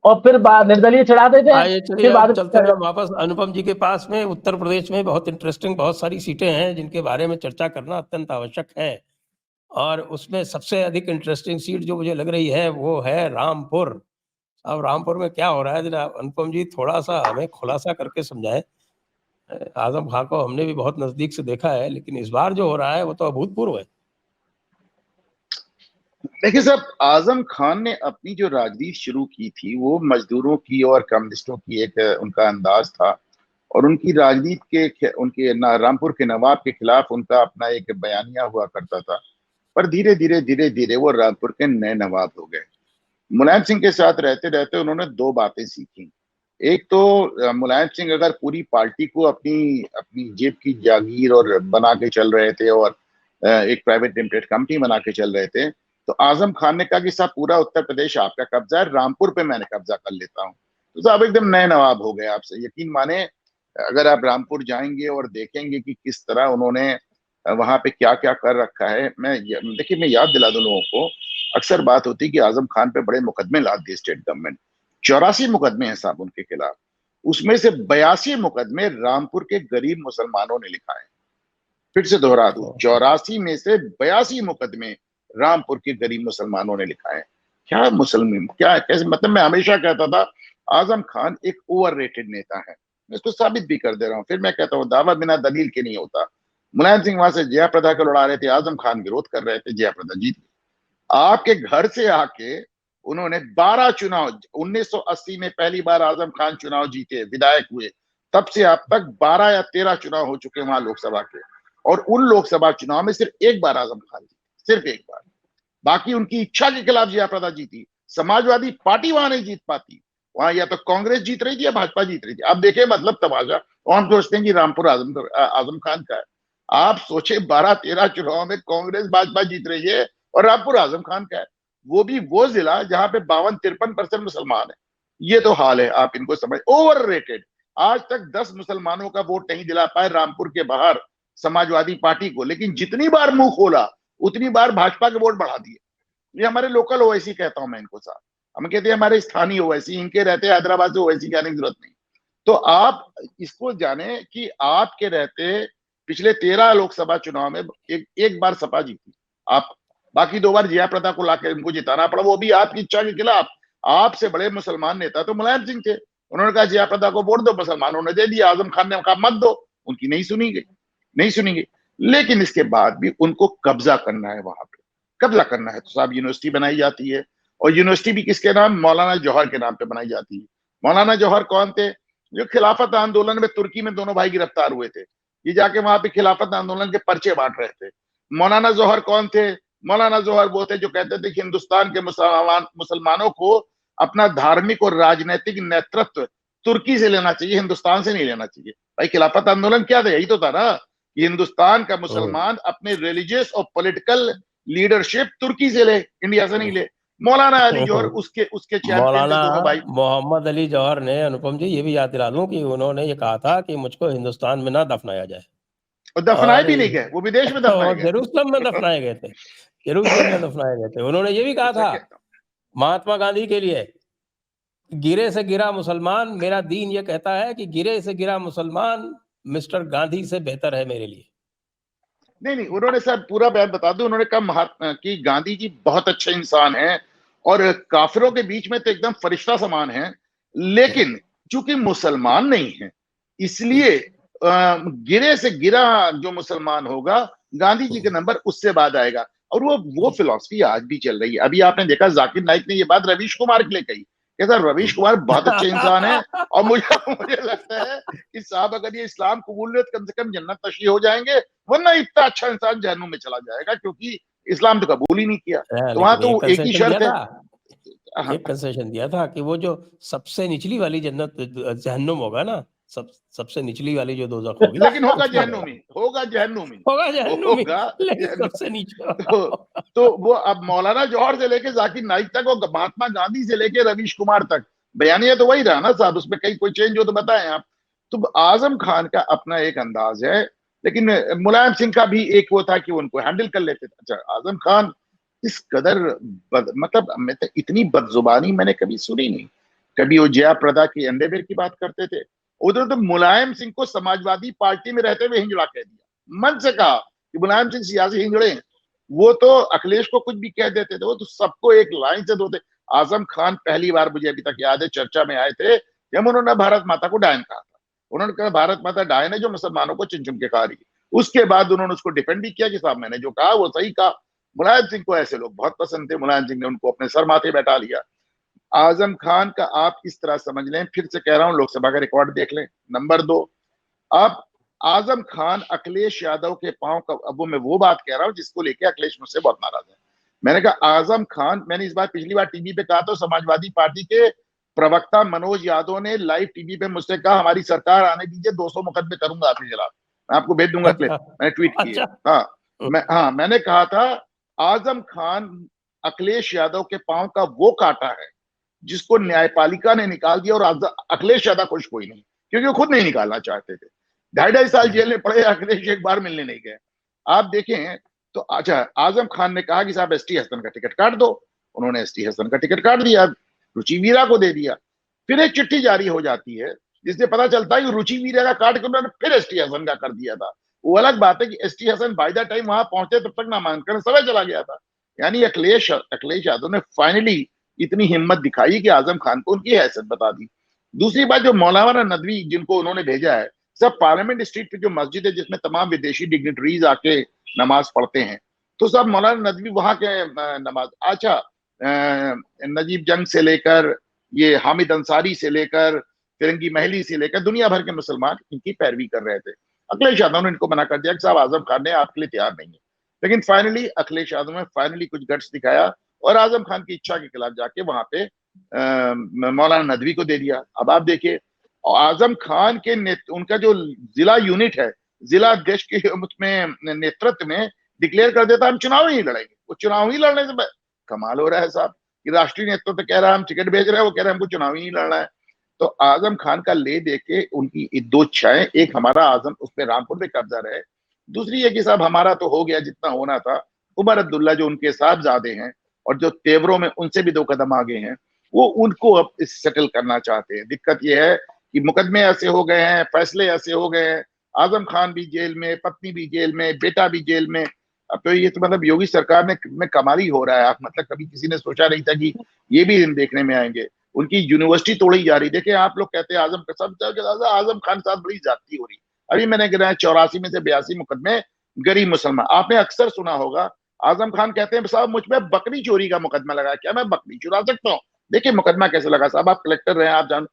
और फिर निर्दलीय चढ़ा देते हैं, आइए चलिए फिर अब बाद चलते हैं वापस अनुपम जी के पास में। उत्तर प्रदेश में बहुत इंटरेस्टिंग बहुत सारी सीटें हैं जिनके बारे में चर्चा करना अत्यंत आवश्यक है, और उसमें सबसे अधिक इंटरेस्टिंग सीट जो मुझे लग रही है वो है रामपुर। अब रामपुर में क्या हो रहा है जनाब अनुपम जी, थोड़ा सा हमें खुलासा करके समझाएं। आजम खां को हमने भी बहुत नजदीक से देखा है, लेकिन इस बार जो हो रहा है वो तो अभूतपूर्व है। देखिए साहब, आजम खान ने अपनी जो राजनीति शुरू की थी वो मजदूरों की और कम्युनिस्टों की एक उनका अंदाज था, और उनकी राजनीति के उनके रामपुर के नवाब के खिलाफ उनका अपना एक बयानिया हुआ करता था। पर धीरे धीरे धीरे धीरे वो रामपुर के नए नवाब हो गए। मुलायम सिंह के साथ रहते रहते उन्होंने दो बातें सीखी। एक तो मुलायम सिंह अगर पूरी पार्टी को अपनी अपनी जेब की जागीर और बना के चल रहे थे और एक प्राइवेट लिमिटेड कंपनी बना के चल रहे थे, तो आजम खान ने कहा कि साहब पूरा उत्तर प्रदेश आपका कब्जा है, रामपुर पे मैंने कब्जा कर लेता हूँ। तो साहब एकदम नए नवाब हो गए। आपसे यकीन माने, अगर आप रामपुर जाएंगे और देखेंगे कि किस तरह उन्होंने वहां पे क्या क्या कर रखा है। देखिए मैं याद दिला दूं लोगों को, अक्सर बात होती है कि आजम खान पे बड़े मुकदमे लाद दिए स्टेट गवर्नमेंट। 84 मुकदमे हैं साहब उनके खिलाफ, उसमें से 82 मुकदमे रामपुर के गरीब मुसलमानों ने लिखा है। फिर से दोहरा दूं, 84 में से 82 मुकदमे रामपुर के गरीब मुसलमानों ने लिखा है। क्या मुसलमान, क्या कैसे, मतलब मैं हमेशा कहता था आजम खान एक ओवररेटेड नेता है। मैं इसको साबित भी कर दे रहा हूं। फिर मैं कहता हूं दावा बिना दलील के नहीं होता। मुलायम सिंह वहां से जयाप्रदा को लड़ा रहे थे, आजम खान विरोध कर रहे थे, जयाप्रदा जीत गई। आपके घर से आके उन्होंने 12 चुनाव, 1980 में पहली बार आजम खान चुनाव जीते, विधायक हुए, तब से अब तक 12 या 13 चुनाव हो चुके वहां लोकसभा के, और उन लोकसभा चुनाव में सिर्फ एक बार आजम खान जीते, सिर्फ एक बार। बाकी उनकी इच्छा के खिलाफ जयाप्रदा जीती। समाजवादी पार्टी वहां नहीं जीत पाती, वहां या तो कांग्रेस जीत रही थी या भाजपा जीत रही थी। अब देखे मतलब तमाशा, और हम सोचते हैं कि रामपुर आजम खान का है। आप सोचे 12-13 चुनाव में कांग्रेस भाजपा जीत रही है और रामपुर आजम खान का है, वो भी वो जिला जहां पे 52-53% मुसलमान है। ये तो हाल है, आप इनको समझ। Over rated. आज तक 10 मुसलमानों का वोट नहीं दिला पाए रामपुर के बाहर समाजवादी पार्टी को, लेकिन जितनी बार मुंह खोला उतनी बार भाजपा के वोट बढ़ा दिए। ये हमारे लोकल ओवैसी कहता हूं मैं इनको साहब, हम कहते हैं हमारे स्थानीय ओवैसी, इनके रहते हैदराबाद से ओवैसी कहने की जरूरत नहीं। तो आप इसको जाने कि आपके रहते पिछले 13 लोकसभा चुनाव में एक बार सपा जीती, आप बाकी 2 बार जयाप्रदा को लाकर इनको जिताना पड़ा, वो भी आपकी इच्छा के खिलाफ। आपसे बड़े मुसलमान नेता तो मुलायम सिंह थे, उन्होंने कहा जयाप्रदा को वोट दो, मुसलमानों ने दे दिया। आजम खान ने कहा मत दो, उनकी नहीं सुनी गई, नहीं सुनी गई। लेकिन इसके बाद भी उनको कब्जा करना है, वहां पे कब्जा करना है। तो साहब यूनिवर्सिटी बनाई जाती है, और यूनिवर्सिटी भी किसके नाम, मौलाना जौहर के नाम पे बनाई जाती है। मौलाना जौहर कौन थे? जो खिलाफत आंदोलन में तुर्की में दोनों भाई गिरफ्तार हुए थे, ये जाके वहां पे खिलाफत आंदोलन के पर्चे बांट रहे थे। मौलाना जौहर कौन थे? मौलाना जौहर वो थे जो कहते थे कि हिंदुस्तान के मुसलमानों को अपना धार्मिक और राजनीतिक नेतृत्व तुर्की से लेना चाहिए, हिंदुस्तान से नहीं लेना चाहिए। भाई खिलाफत आंदोलन क्या था? यही तो था ना कि हिंदुस्तान का मुसलमान अपने रिलीजियस और पॉलिटिकल लीडरशिप तुर्की से ले, इंडिया से नहीं ले। मौलाना अली जौहर उसके उसके चैंपियन थे मौलाना दोनों भाई। मोहम्मद अली जौहर ने, अनुपम जी ये भी याद दिला दूं कि उन्होंने ये कहा था कि मुझको हिंदुस्तान में ना दफनाया जाए, और दफनाए और भी नहीं गए, वो विदेश में दफनाए और गए। जेरूसलम में दफनाए गए थे, जेरूसलम में दफनाए गए थे। उन्होंने ये भी कहा था महात्मा गांधी के लिए, गिरे से गिरा मुसलमान, मेरा दीन ये कहता है कि गिरे से गिरा मुसलमान मिस्टर गांधी से बेहतर है मेरे लिए। नहीं नहीं, उन्होंने सर पूरा बयान बता दो। उन्होंने कहा महात्मा कि गांधी जी बहुत अच्छे इंसान हैं और काफिरों के बीच में तो एकदम फरिश्ता समान है, लेकिन चूंकि मुसलमान नहीं है इसलिए गिरे से गिरा जो मुसलमान होगा गांधी जी के नंबर उससे बाद आएगा। और वो फिलॉसफी आज भी चल रही है। अभी आपने देखा जाकिर नाइक ने ये बात रवीश कुमार के लिए कही, कहता रवीश कुमार बहुत अच्छे इंसान है और मुझे लगता है कि साहब अगर ये इस्लाम कबूल ले तो कम से कम जन्नत तशरी हो जाएंगे, वरना इतना अच्छा इंसान जहन्नुम में चला जाएगा क्योंकि इस्लाम तो कबूल ही नहीं किया। तो वहां लेकिन तो एक ही शर्त है। हाँ, एक कंसेशन दिया था कि वो जो सबसे निचली वाली जन्नत जहन्नुम होगा ना, सबसे निचली वाली जो दोजख होगी लेकिन होगा उसमें जहन्नुमी, होगा जहन्नुमी, होगा जहन्नुमी, होगा लेकिन जहन्नुम। सबसे नीचे तो वो अब मौलाना जौहर से लेके जाकिर नाइक तक और महात्मा गांधी से लेके रवीश कुमार तक बयानिया तो वही रहा ना साहब, उसमें कहीं कोई चेंज हो तो बताएं आप। तो आजम खान का अपना एक अंदाज है, लेकिन मुलायम सिंह का भी एक वो था कि उनको हैंडल कर लेते थे। अच्छा, आजम खान इस कदर मतलब मैं तो इतनी बदजुबानी मैंने कभी सुनी नहीं। कभी वो जया प्रदा की अंडरवेयर की बात करते थे, उधर तो मुलायम सिंह को समाजवादी पार्टी में रहते हुए हिंजड़ा कह दिया, मन से कहा कि मुलायम सिंह सियासी हिंजड़े हैं। वो तो अखिलेश को कुछ भी कह देते थे, वो तो सबको एक लाइन से धोते। आजम खान पहली बार मुझे अभी तक याद है चर्चा में आए थे जब उन्होंने भारत माता को डायन कहा था। उन्होंने कहा भारत माता डायन है जो मुसलमानों को चुन चुन के खा रही है। उसके बाद उन्होंने उसको डिफेंड भी किया कि साहब मैंने जो कहा वो सही कहा। मुलायम सिंह को ऐसे लोग बहुत पसंद थे, मुलायम सिंह ने उनको अपने सर माथे बैठा लिया। आजम खान का आप इस तरह समझ लें, फिर से कह रहा हूं लोकसभा का रिकॉर्ड देख लें। नंबर 2, आप आजम खान अखिलेश यादव के पांव का, अब वो बात कह रहा हूं जिसको लेके अखिलेश मुझसे बहुत नाराज है। मैंने कहा आजम खान, मैंने इस बार पिछली बार टीवी पे कहा था, समाजवादी पार्टी के प्रवक्ता मनोज यादव ने लाइव टीवी पे मुझसे कहा हमारी सरकार आने दीजिए, 200 मुकदमे करूंगा आपके खिलाफ, मैं आपको भेज दूंगा क्लिप, मैंने ट्वीट किया। हाँ, मैंने कहा था आजम खान अखिलेश यादव के पांव का वो काटा है जिसको न्यायपालिका ने निकाल दिया, और अखिलेश यादव खुश कोई नहीं, क्योंकि वो खुद नहीं निकालना चाहते थे। 2.5 साल जेल में पड़े, अखिलेश एक बार मिलने नहीं गए। आप देखें तो अच्छा, आजम खान ने कहा कि साहब एसटी हसन का टिकट काट दो, उन्होंने एसटी हसन का टिकट काट दिया, रुचि वीरा को दे दिया। फिर एक चिट्ठी जारी हो जाती है जिससे पता चलता है कि रुचि वीरा का काट के उन्होंने फिर एसटी हसन का कर दिया था। वो अलग बात है कि ST Hasan by the time वहां पहुंचे तब तक नामांकन समय चला गया था। यानी अखिलेश यादव ने फाइनली इतनी हिम्मत दिखाई कि आजम खान को उनकी हैसियत बता दी। दूसरी बात, जो मौलाना नदवी जिनको उन्होंने भेजा है, सब पार्लियामेंट स्ट्रीट पे जो मस्जिद है जिसमें तमाम विदेशी डिग्नेटरीज आके नमाज पढ़ते हैं, तो सब मौलाना नदवी वहां के नमाज, अच्छा नजीब जंग से लेकर ये हामिद अंसारी से लेकर फिरंगी महली से लेकर दुनिया भर के मुसलमान इनकी पैरवी कर रहे थे। अखिलेश यादव ने इनको मना कर दिया कि साहब आजम खान ने आपके लिए तैयार नहीं है। लेकिन फाइनली अखिलेश यादव ने फाइनली कुछ गट्स दिखाया और आजम खान की इच्छा के खिलाफ जाके वहां पे मौलाना नदवी को दे दिया। अब आप देखिए, आजम खान के उनका जो जिला यूनिट है, जिला अध्यक्ष के उसमें नेतृत्व में डिक्लेयर कर देता हम चुनाव ही नहीं लड़ेंगे। वो चुनाव ही लड़ने से कमाल हो रहा है साहब कि राष्ट्रीय नेतृत्व कह रहा है हम टिकट भेज रहे हैं, वो कह रहे हैं हमको चुनाव ही नहीं लड़ना है। तो आजम खान का ले दे के उनकी दो इच्छाएं, एक हमारा आजम उस पर रामपुर पे कब्जा रहे, दूसरी है कि साहब हमारा तो हो गया जितना होना था। उमर अब्दुल्ला जो उनके साहबजादे हैं और जो तेवरों में उनसे भी 2 कदम आगे हैं, वो उनको अब सेटल करना चाहते हैं। दिक्कत यह है कि मुकदमे ऐसे हो गए हैं, फैसले ऐसे हो गए हैं, आजम खान भी जेल में, पत्नी भी जेल में, बेटा भी जेल में। अब तो ये तो मतलब योगी सरकार में कमाल ही हो रहा है। मतलब कभी किसी ने सोचा नहीं था कि ये भी दिन देखने में आएंगे। उनकी यूनिवर्सिटी तोड़ी जा रही। देखिए आप लोग कहते हैं आजम खान के साथ बड़ी ज्यादती हो रही। अभी मैंने गिना 84 में से 82 मुकदमे गरीब मुसलमान। आपने अक्सर सुना होगा आजम खान कहते हैं साहब मुझ में बकरी चोरी का मुकदमा लगा, क्या मैं बकरी चुरा सकता हूँ? देखिए मुकदमा कैसे लगा साहब, आप कलेक्टर रहे, आप जान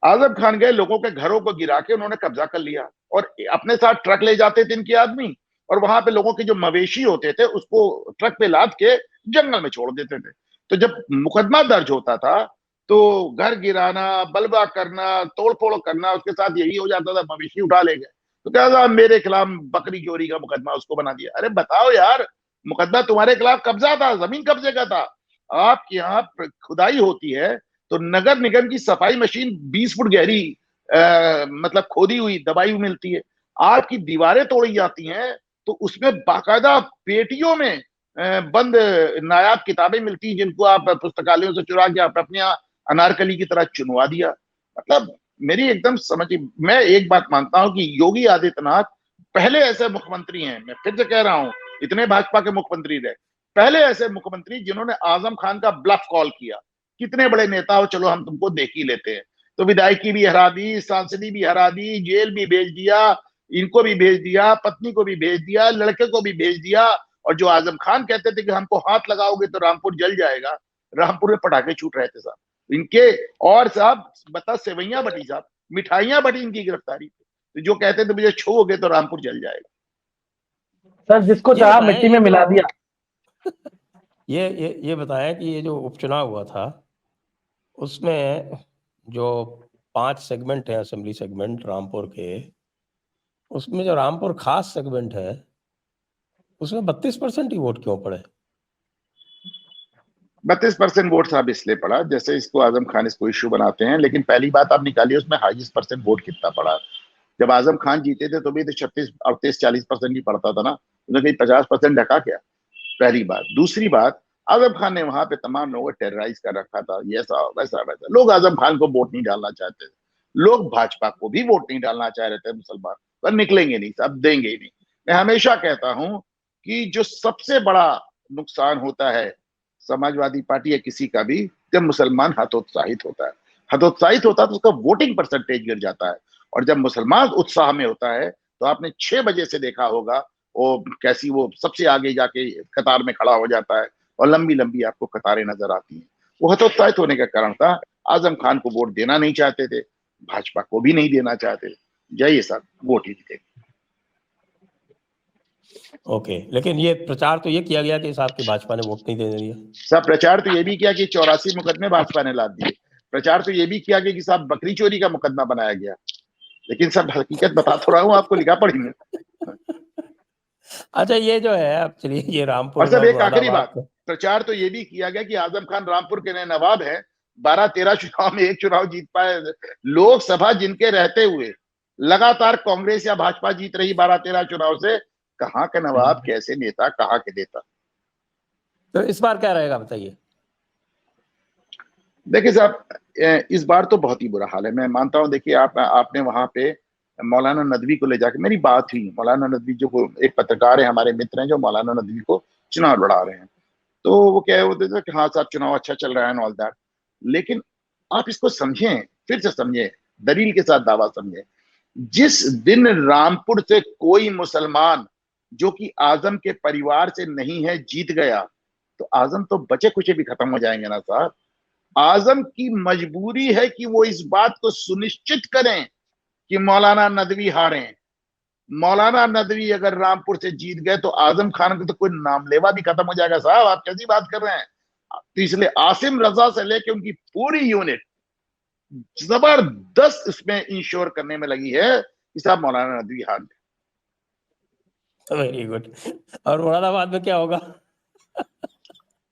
आजम खान गए, लोगों के घरों को गिरा के उन्होंने कब्जा कर लिया और अपने साथ ट्रक ले जाते थे इनके आदमी, और वहां पे लोगों के जो मवेशी होते थे उसको ट्रक पे लाद के जंगल में छोड़ देते थे। तो जब मुकदमा दर्ज होता था तो घर गिराना, बलवा करना, तोड़फोड़ करना, उसके साथ यही हो जाता था, मवेशी उठा ले गए तो क्या था, मेरे खिलाफ बकरी चोरी का मुकदमा उसको बना दिया। अरे बताओ यार, मुकदमा तुम्हारे खिलाफ कब्जा था, जमीन कब्जे का था। आपके यहाँ खुदाई होती है तो नगर निगम की सफाई मशीन 20 फुट गहरी मतलब खोदी हुई दबाई हुई मिलती है। आपकी दीवारें तोड़ी जाती हैं तो उसमें बाकायदा पेटियों में बंद नायाब किताबें मिलती हैं जिनको आप पुस्तकालयों से चुरा के आप अपने यहाँ अनारकली की तरह चुनवा दिया। मतलब मेरी एकदम समझिए, मैं एक बात मानता हूं कि योगी आदित्यनाथ पहले ऐसे मुख्यमंत्री हैं, मैं फिर से कह रहा हूं, इतने भाजपा के मुख्यमंत्री रहे, पहले ऐसे मुख्यमंत्री जिन्होंने आजम खान का ब्लफ कॉल किया, कितने बड़े नेता हो, चलो हम तुमको देख ही लेते हैं, तो विधायकी भी हरा दी, सांसदी भी हरा दी, जेल भी भेज दिया, इनको भी भेज दिया, पत्नी को भी भेज दिया, लड़के को भी भेज दिया। और जो आजम खान कहते थे कि हमको हाथ लगाओगे तो रामपुर जल जाएगा, रामपुर में पटाखे छूट रहे थे साहब इनके। और साहब बता, सेवैयां बटी साहब, मिठाइयां बटी इनकी गिरफ्तारी पे, तो जो कहते थे मुझे छूओगे तो रामपुर जल जाएगा। सर जिसको ये चाहा बताएं, मिट्टी में ये मिला जो दिया। ये बताएं कि ये जो उपचुनाव हुआ था उसमें जो 5 सेगमेंट है असेंबली सेगमेंट रामपुर के, उसमें जो रामपुर खास सेगमेंट है उसमें 32% ही वोट क्यों पड़े? 32% वोट साहब इसलिए पड़ा, जैसे इसको आजम खान इसको इश्यू बनाते हैं, लेकिन पहली बात आप निकालिए उसमें हाईएस्ट परसेंट वोट कितना पड़ा। जब आजम खान जीते थे तो भी तो 36, 38, 40% ही पड़ता था ना, उन्हें कहीं 50% ढका क्या? पहली बात। दूसरी बात, आजम खान ने वहां पे तमाम लोगों को टेरराइज कर रखा था, ये ऐसा वैसा वैसा, लोग आजम खान को वोट नहीं डालना चाहते थे, लोग भाजपा को भी वोट नहीं डालना चाह रहे थे मुसलमान, पर निकलेंगे नहीं साहब, देंगे ही नहीं। मैं हमेशा कहता हूं कि जो सबसे बड़ा नुकसान होता है समाजवादी पार्टी या किसी का भी, जब मुसलमान हतोत्साहित होता है, हतोत्साहित होता है तो उसका वोटिंग परसेंटेज गिर जाता है। और जब मुसलमान उत्साह में होता है तो आपने 6 बजे से देखा होगा वो कैसी वो सबसे आगे जाके कतार में खड़ा हो जाता है और लंबी लंबी आपको कतारें नजर आती हैं। वो हतोत्साहित होने का कारण था, आजम खान को वोट देना नहीं चाहते थे, भाजपा को भी नहीं देना चाहते थे, जाइए साहब वोट ही थे। ओके, लेकिन ये प्रचार तो ये किया गया कि साहब की भाजपा ने वोट नहीं देने दिया। सब प्रचार तो ये भी किया कि 84 मुकदमे भाजपा ने लाद दिए, प्रचार तो ये भी किया कि साहब बकरी चोरी का मुकदमा बनाया गया, लेकिन सब हकीकत बता तो रहा हूँ आपको, लिखा पढ़ी में। अच्छा, ये जो है अब चलिए ये रामपुर और सब और एक आखिरी बात, मुरादाबाद प्रचार तो ये भी किया गया कि आजम खान रामपुर के नए नवाब हैं, 12-13 चुनाव में एक चुनाव जीत पाए, लोकसभा जिनके रहते हुए लगातार कांग्रेस या भाजपा जीत रही 12-13 चुनाव से, कहाँ के नवाब, कैसे नेता, कहाँ के नेता। तो इस बार क्या रहेगा बताइए? देखिए साहब, इस बार तो बहुत ही बुरा हाल है, मैं मानता हूं। देखिए आपने वहां पे मौलाना नदवी को ले जाके मेरी बात हुई, मौलाना नदवी जो एक पत्रकार है, हमारे मित्र हैं जो मौलाना नदवी को चुनाव लड़ा रहे हैं, तो वो कह होते थे कि हाँ साहब चुनाव अच्छा चल रहा है ऑल दैट, लेकिन आप इसको समझें, फिर से समझें, दलील के साथ दावा समझें। जिस दिन रामपुर से कोई मुसलमान जो कि आजम के परिवार से नहीं है जीत गया, तो आजम तो बचे कुचे भी खत्म हो जाएंगे ना साहब। आजम की मजबूरी है कि वो इस बात को सुनिश्चित करें कि मौलाना नदवी हारे। मौलाना नदवी अगर रामपुर से जीत गए तो आजम खान का तो कोई नामलेवा भी खत्म हो जाएगा साहब, आप कैसी बात कर रहे हैं? तो इसलिए आसिम रजा से लेके उनकी पूरी यूनिट जबरदस्त इसमें इंश्योर करने में लगी है कि साहब मौलाना नदवी हार गए। Very good. और मुरादाबाद में क्या होगा?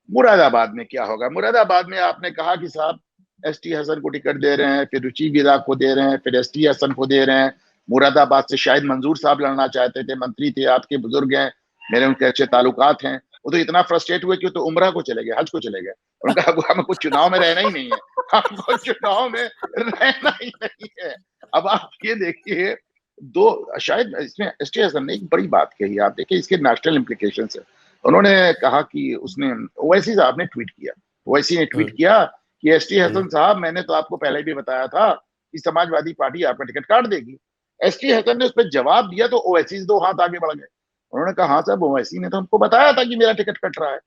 मुरादाबाद में क्या होगा? मुरादाबाद में आपने कहा कि साहब एसटी हसन को टिकट दे रहे हैं, फिर रुचि विदा को दे रहे हैं, फिर एसटी हसन को दे रहे हैं। मुरादाबाद से शायद मंजूर साहब लड़ना चाहते थे, मंत्री थे, आपके बुजुर्ग हैं, मेरे उनके अच्छे ताल्लुकात हैं। वो तो इतना फ्रस्ट्रेट हुए कि तो उम्रा को चले गए, हज को चले गए। उनका अब हमें कुछ चुनाव में रहना ही नहीं है, हमको चुनाव में रहना ही नहीं है। अब आप ये देखिए, दो शायद इसमें एसटी हसन ने एक बड़ी बात कही, आप देखिए इसके नेशनल इम्प्लीकेशन है। उन्होंने कहा कि उसने ओवैसी साहब ने ट्वीट किया, ओवैसी ने ट्वीट किया कि एसटी हसन साहब, मैंने तो आपको पहले भी बताया था कि समाजवादी पार्टी आपका टिकट काट देगी। एसटी हसन ने उस पर जवाब दिया तो ओवैसी 2 हाथ आगे बढ़ गए। उन्होंने कहा हाँ साहब, ओवैसी ने तो हमको बताया था कि मेरा टिकट कट रहा है,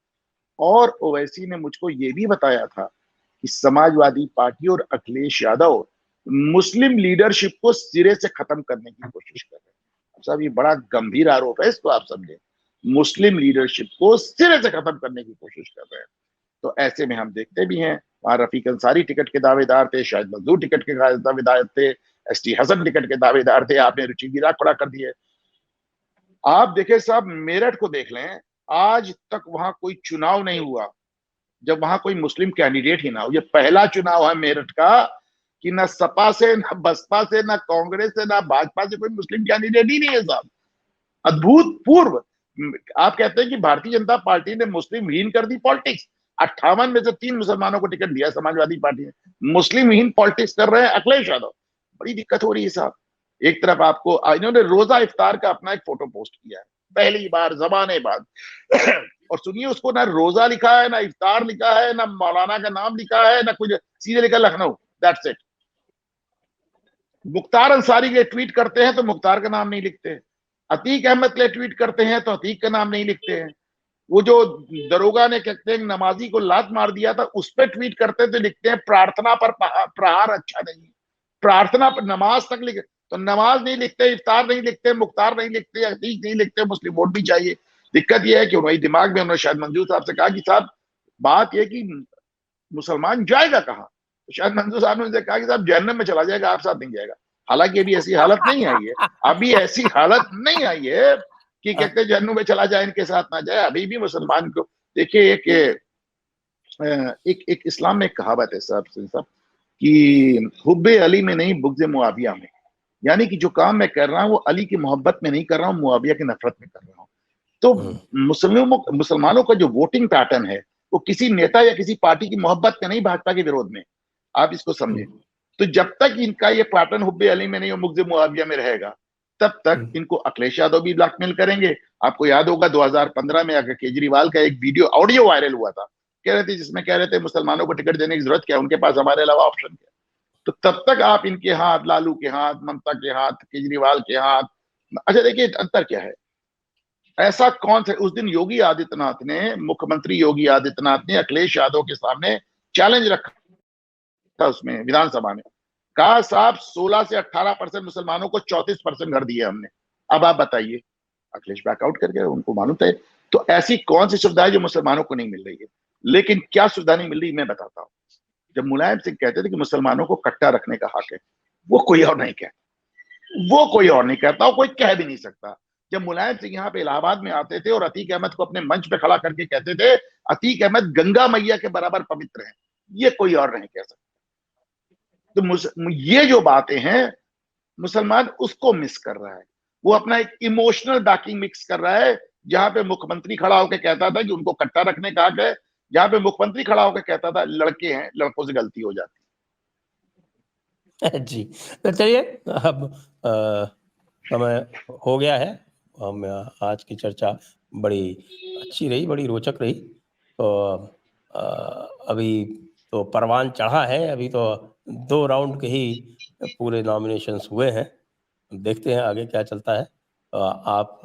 और ओवैसी ने मुझको ये भी बताया था कि समाजवादी पार्टी और अखिलेश यादव मुस्लिम लीडरशिप को सिरे से खत्म करने की कोशिश कर रहे हैं। साहब ये बड़ा गंभीर आरोप है, इसको आप समझे। मुस्लिम लीडरशिप को सिरे से खत्म करने की कोशिश कर रहे हैं। तो ऐसे में हम देखते भी हैं, वहां रफीक अंसारी टिकट के दावेदार थे, शायद मंजूर टिकट के दावेदार थे, एसटी हसन टिकट के दावेदार थे, आपने रुचि वीरा खड़ा कर दिए। आप देखें साहब, मेरठ को देख लें, आज तक वहां कोई चुनाव नहीं हुआ जब वहां कोई मुस्लिम कैंडिडेट ही ना हो। ये पहला चुनाव है मेरठ का कि ना सपा से, ना बसपा से, ना कांग्रेस से, ना भाजपा से कोई मुस्लिम कैंडिडेट ही नहीं है साहब। अद्भुतपूर्व। आप कहते हैं कि भारतीय जनता पार्टी ने मुस्लिम विहीन कर दी पॉलिटिक्स। 58 में से 3 मुसलमानों को टिकट दिया समाजवादी पार्टी ने। मुस्लिम विहीन पॉलिटिक्स कर रहे हैं अखिलेश यादव। बड़ी दिक्कत हो रही है साहब। एक तरफ आपको इन्होंने रोजा इफ्तार का अपना एक फोटो पोस्ट किया है, पहली बार जमाने बाद। और सुनिए, उसको ना रोजा लिखा है, ना इफ्तार लिखा है, ना मौलाना का नाम लिखा है, ना कुछ, सीधे लिखा लखनऊ, दैट्स इट। मुख्तार अंसारी के ट्वीट करते हैं तो मुख्तार का नाम नहीं लिखते, अतीक अहमद के ट्वीट करते हैं तो अतीक का नाम नहीं लिखते हैं। वो जो दरोगा ने कहते हैं नमाजी को लात मार दिया था, उस पर ट्वीट करते तो लिखते हैं प्रार्थना पर प्रहार अच्छा नहीं। प्रार्थना पर, नमाज तक लिखे तो नमाज नहीं लिखते, इफ्तार नहीं लिखते, मुख्तार नहीं लिखते, अतीक नहीं लिखते, मुस्लिम वोट भी चाहिए। दिक्कत यह है कि वही दिमाग में उन्होंने शायद मंजूर साहब से कहा कि साहब बात यह कि मुसलमान जाएगा कहाँ, तो शायद मंजूर साहब ने उनसे कहा कि साहब जहन्नम में चला जाएगा, आप साथ नहीं जाएगा। हालांकि अभी ऐसी हालत नहीं आई है, अभी ऐसी हालत नहीं आई है कि कहते जहन्नुम में चला जाए, इनके साथ ना जाए। अभी भी मुसलमान को देखिए, एक इस्लाम में एक कहावत है साहब कि हुब्बे अली में नहीं, बुग़्ज़े मुआविया में। यानी कि जो काम मैं कर रहा हूं वो अली की मोहब्बत में नहीं कर रहा हूं, मुआविया की नफरत में कर रहा हूं। तो मुसलमानों का जो वोटिंग पैटर्न है वो किसी नेता या किसी पार्टी की मोहब्बत में नहीं, भाजपा के विरोध में। आप इसको समझें। तो जब तक इनका ये पैटर्न हुब्बे अली में नहीं और मुग़्ज़े मुआविया में रहेगा, तब तक इनको अखिलेश यादव भी ब्लैकमेल करेंगे। आपको याद होगा 2015 में अगर केजरीवाल का एक वीडियो ऑडियो वायरल हुआ था, कह रहे थे, जिसमें कह रहे थे मुसलमानों को टिकट देने की जरूरत क्या है, उनके पास हमारे अलावा ऑप्शन क्या। तो तब तक आप इनके हाथ, लालू के हाथ, ममता के हाथ, केजरीवाल के हाथ। अच्छा देखिए अंतर क्या है। ऐसा कौन सा, उस दिन योगी आदित्यनाथ ने, मुख्यमंत्री योगी आदित्यनाथ ने अखिलेश यादव के सामने चैलेंज रखा था उसमें विधानसभा में, कहा साहब 16 से 18% मुसलमानों को 34% घर दिए हमने, अब आप बताइए। अखिलेश बैकआउट कर गए, उनको मालूम था। तो ऐसी कौन सी सुविधा है जो मुसलमानों को नहीं मिल रही है। लेकिन क्या सुविधा नहीं मिल रही, मैं बताता हूं। जब मुलायम सिंह कहते थे कि मुसलमानों को कट्टा रखने का हक है, वो कोई और नहीं कहता, वो कोई और नहीं कहता, वो कोई कह भी नहीं सकता। जब मुलायम सिंह यहाँ पे इलाहाबाद में आते थे और अतीक अहमद को अपने मंच पे खड़ा करके कहते थे अतीक अहमद गंगा मैया के बराबर पवित्र है, ये कोई और नहीं कह सकता। तो ये जो बातें हैं, मुसलमान उसको मिस कर रहा है। वो अपना एक इमोशनल बैकिंग मिक्स कर रहा है, जहां पे मुख्यमंत्री खड़ा होकर कहता था कि उनको कट्टा रखने का हक है, जहां पे मुख्यमंत्री खड़ा होकर कहता था लड़के हैं, लड़कों से गलती हो जाती है। जी, तो चलिए अब समय हो गया है। हम आज की चर्चा बड़ी अच्छी रही, बड़ी रोचक रही। तो अभी तो परवान चढ़ा है, अभी तो 2 राउंड के ही पूरे नॉमिनेशंस हुए हैं। देखते हैं आगे क्या चलता है। आप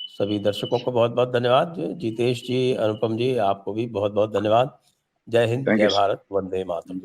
सभी दर्शकों को बहुत-बहुत धन्यवाद। जितेश जी, अनुपम जी, आपको भी बहुत-बहुत धन्यवाद। जय हिंद, है। जय भारत, वंदे मातरम।